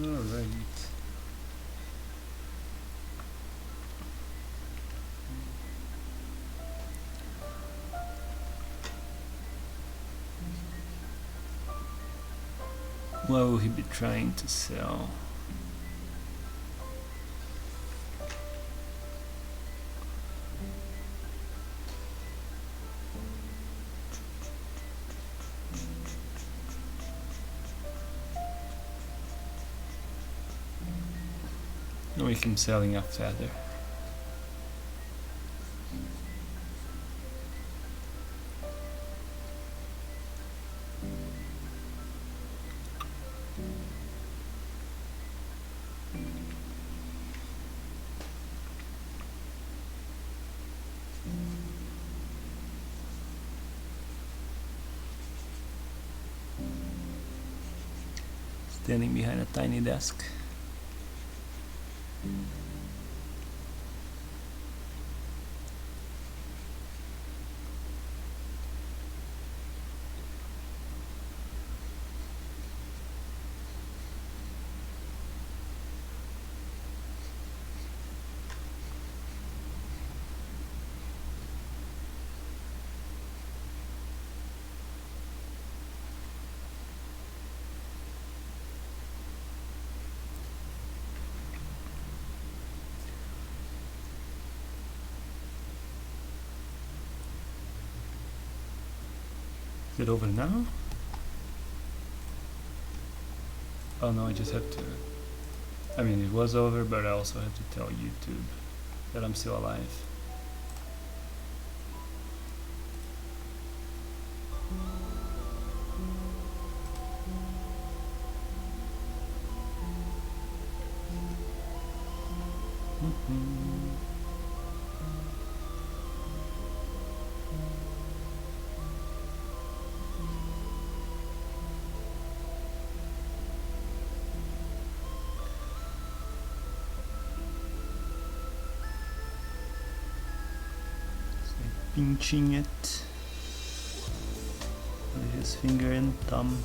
Alright. What will he be trying to sell? We can selling a feather. Standing behind a tiny desk. Is it over now? Oh no, I just have to... I mean, it was over, but I also have to tell YouTube that I'm still alive. Pinching it with his finger and thumb.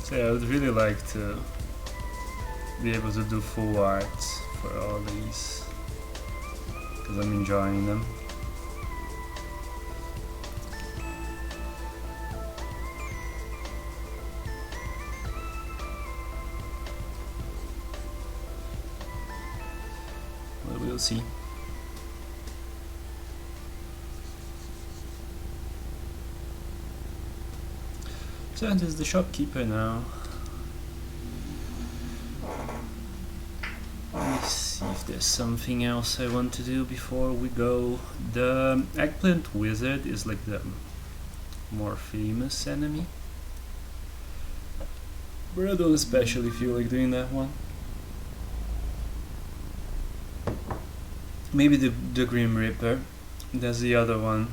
So yeah, I would really like to be able to do full art for all these, because I'm enjoying them. Well, we'll see. So there's the shopkeeper now. Let me see if there's something else I want to do before we go. The Eggplant Wizard is like the more famous enemy, but I don't especially feel like doing that one. Maybe the Grim Reaper. That's the other one.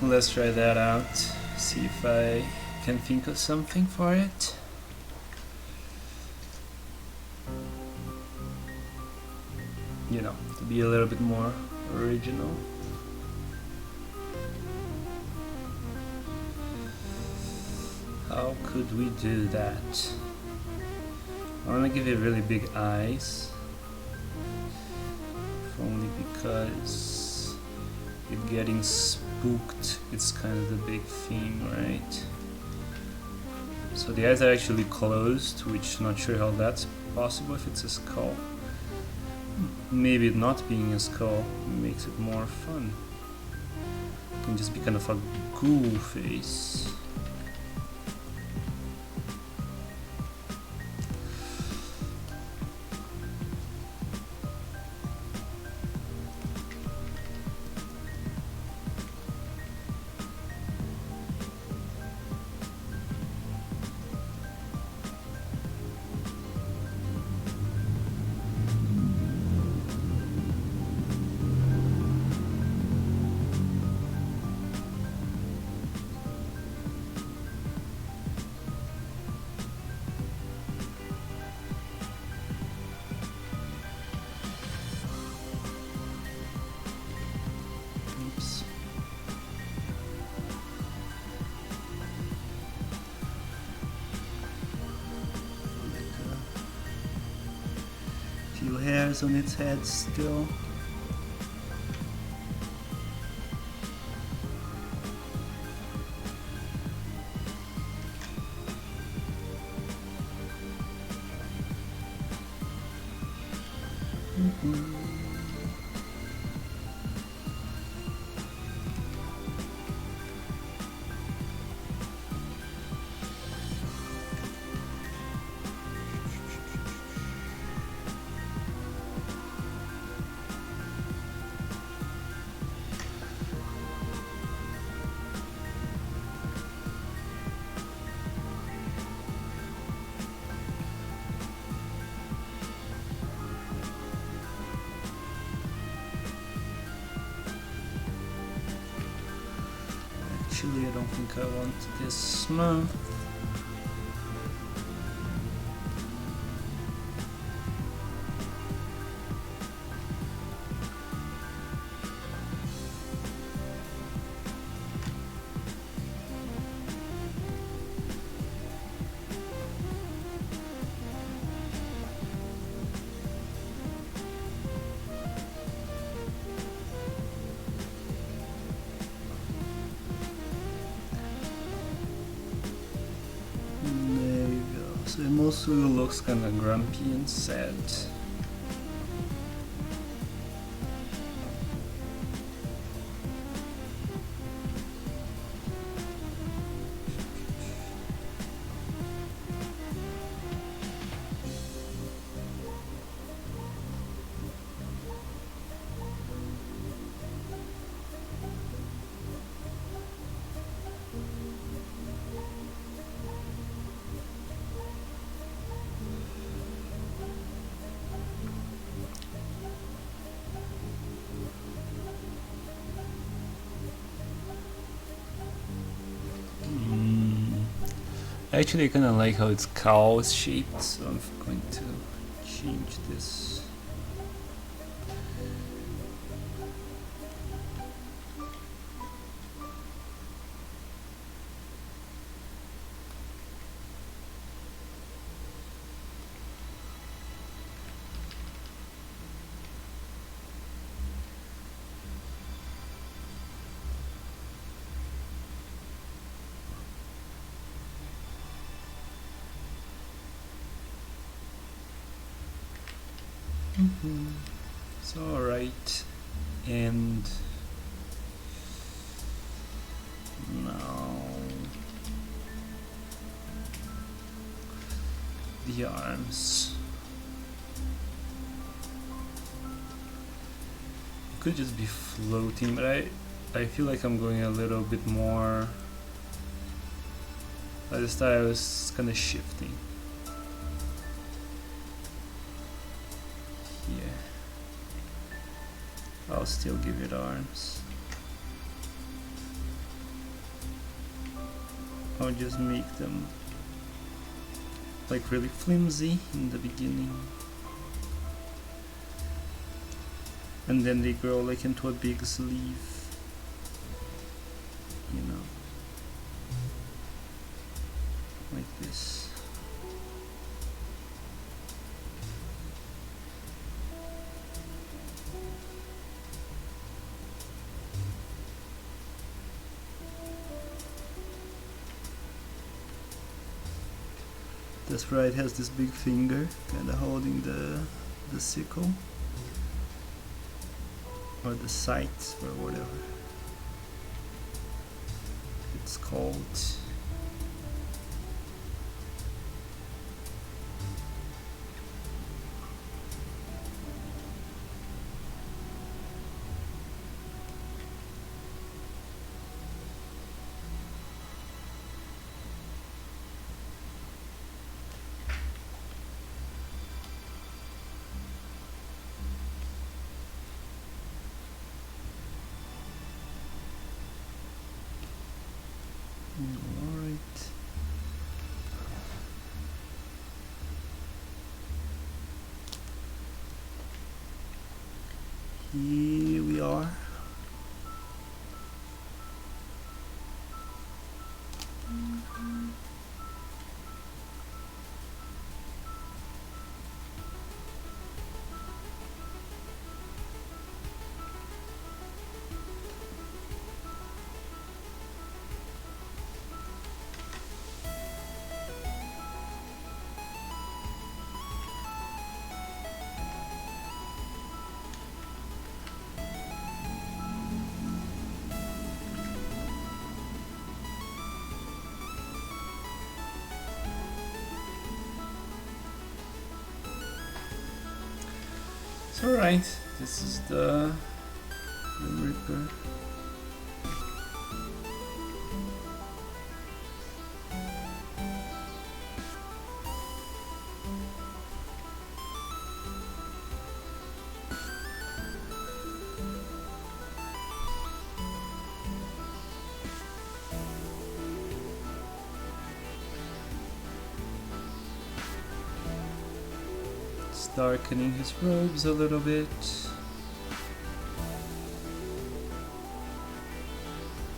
Let's try that out. See if I can think of something for it. You know, to be a little bit more original. How could we do that? I want to give it really big eyes. Only because it getting spooked, it's kind of the big thing, right? So the eyes are actually closed, which not sure how that's possible if it's a skull. maybe not being a skull makes it more fun. It can just be kind of a ghoul face. Few hairs on its head still. Actually, I don't think I want this smooth. So it mostly looks kinda grumpy and sad. Actually, I kind of like how its cowl is shaped, so I'm going to change this. It's alright, and now the arms. It could just be floating, but I feel like I'm going a little bit more. At the start I was kind of shifting. I'll still give it arms. I'll just make them like really flimsy in the beginning, and then they grow like into a big sleeve, you know, like this. That's right, it has this big finger kind of holding the sickle. or the site or whatever it's called. Alright. Here we are. Alright, this is the Reaper. Darkening his robes a little bit.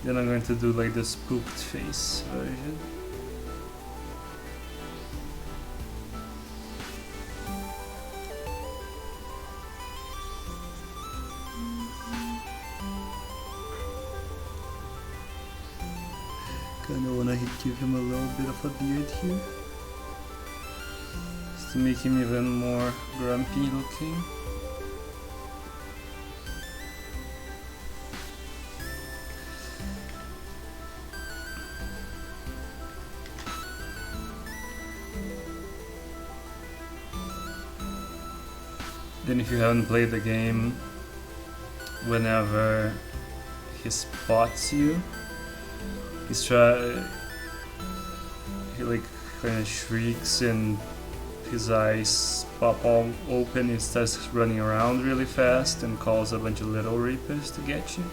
Then I'm going to do like the spooked face version. Kinda wanna give him a little bit of a beard here, to make him even more grumpy looking. Then if you haven't played the game, whenever he spots you, he like kind of shrieks and his eyes pop all open and starts running around really fast and calls a bunch of little Reapers to get you.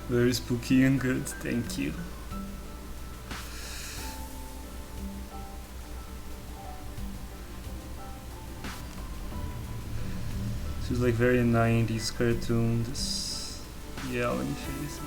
Very spooky and good, thank you. This is like very 90s cartoon, this yelling face.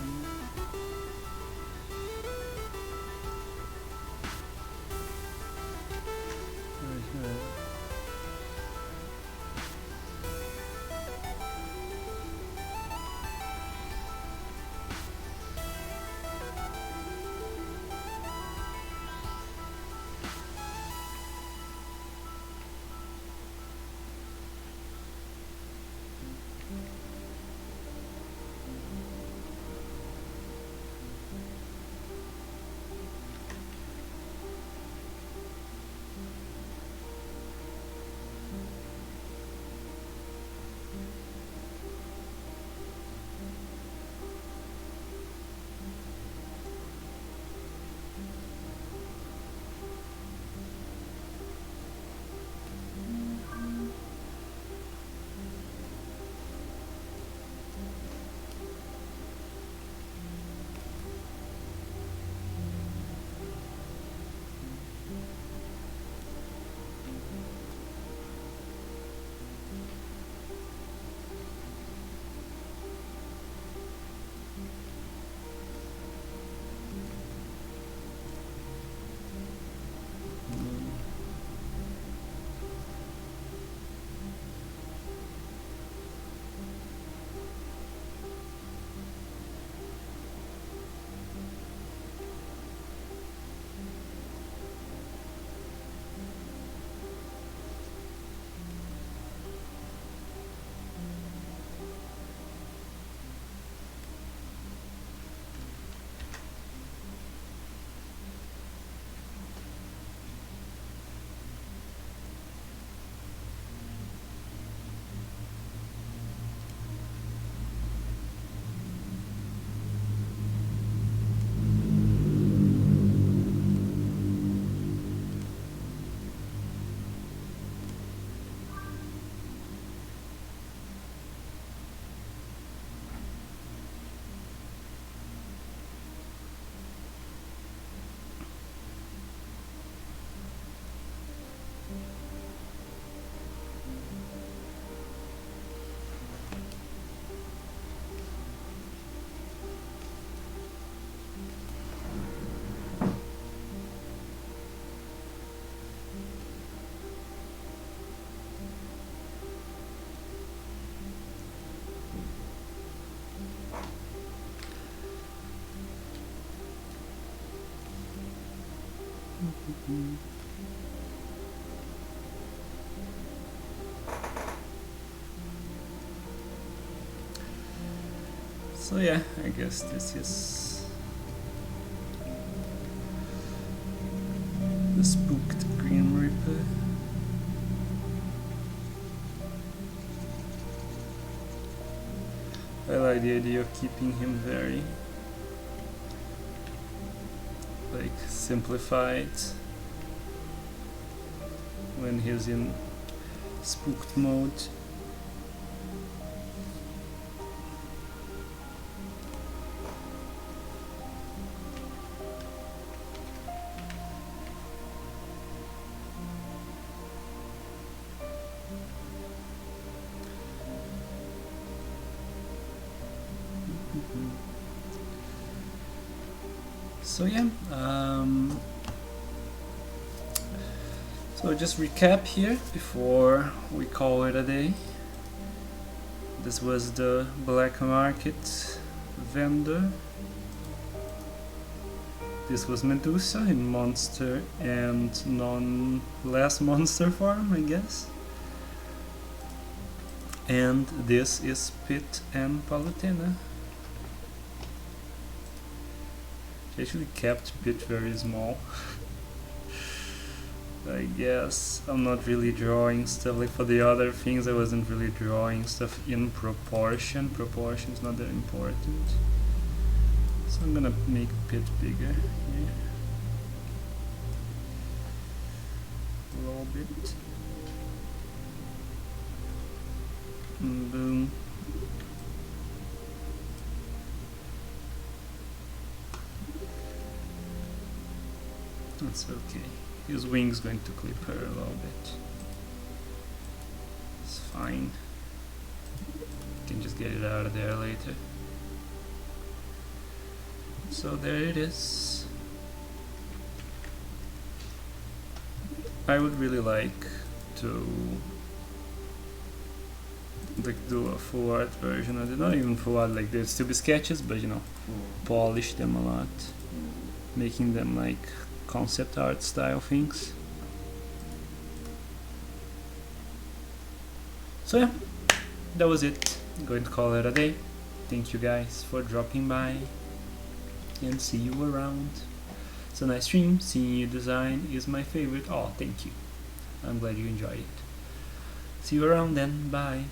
So yeah, I guess this is the Spooked Grim Reaper. I like the idea of keeping him very like simplified when he's in spooked mode. So yeah, so just recap here before we call it a day. This was the black market vendor. This was Medusa in monster and non-less monster form, I guess. And this is Pit and Palutena. She actually kept Pit very small. I guess I'm not really drawing stuff like for the other things. I wasn't really drawing stuff in proportion. Proportion is not that important. So I'm gonna make Pit bigger here. A little bit. And boom. That's okay. His wing's going to clip her a little bit. It's fine. Can just get it out of there later. So there it is. I would really like to do a full art version of it. Not even full art, like there'd still be sketches, but you know, polish them a lot, making them like concept art style things. So yeah, that was it. I'm going to call it a day. Thank you guys for dropping by and see you around. It's a nice stream. Seeing you design is my favorite. Oh, thank you. I'm glad you enjoyed it. See you around then. Bye.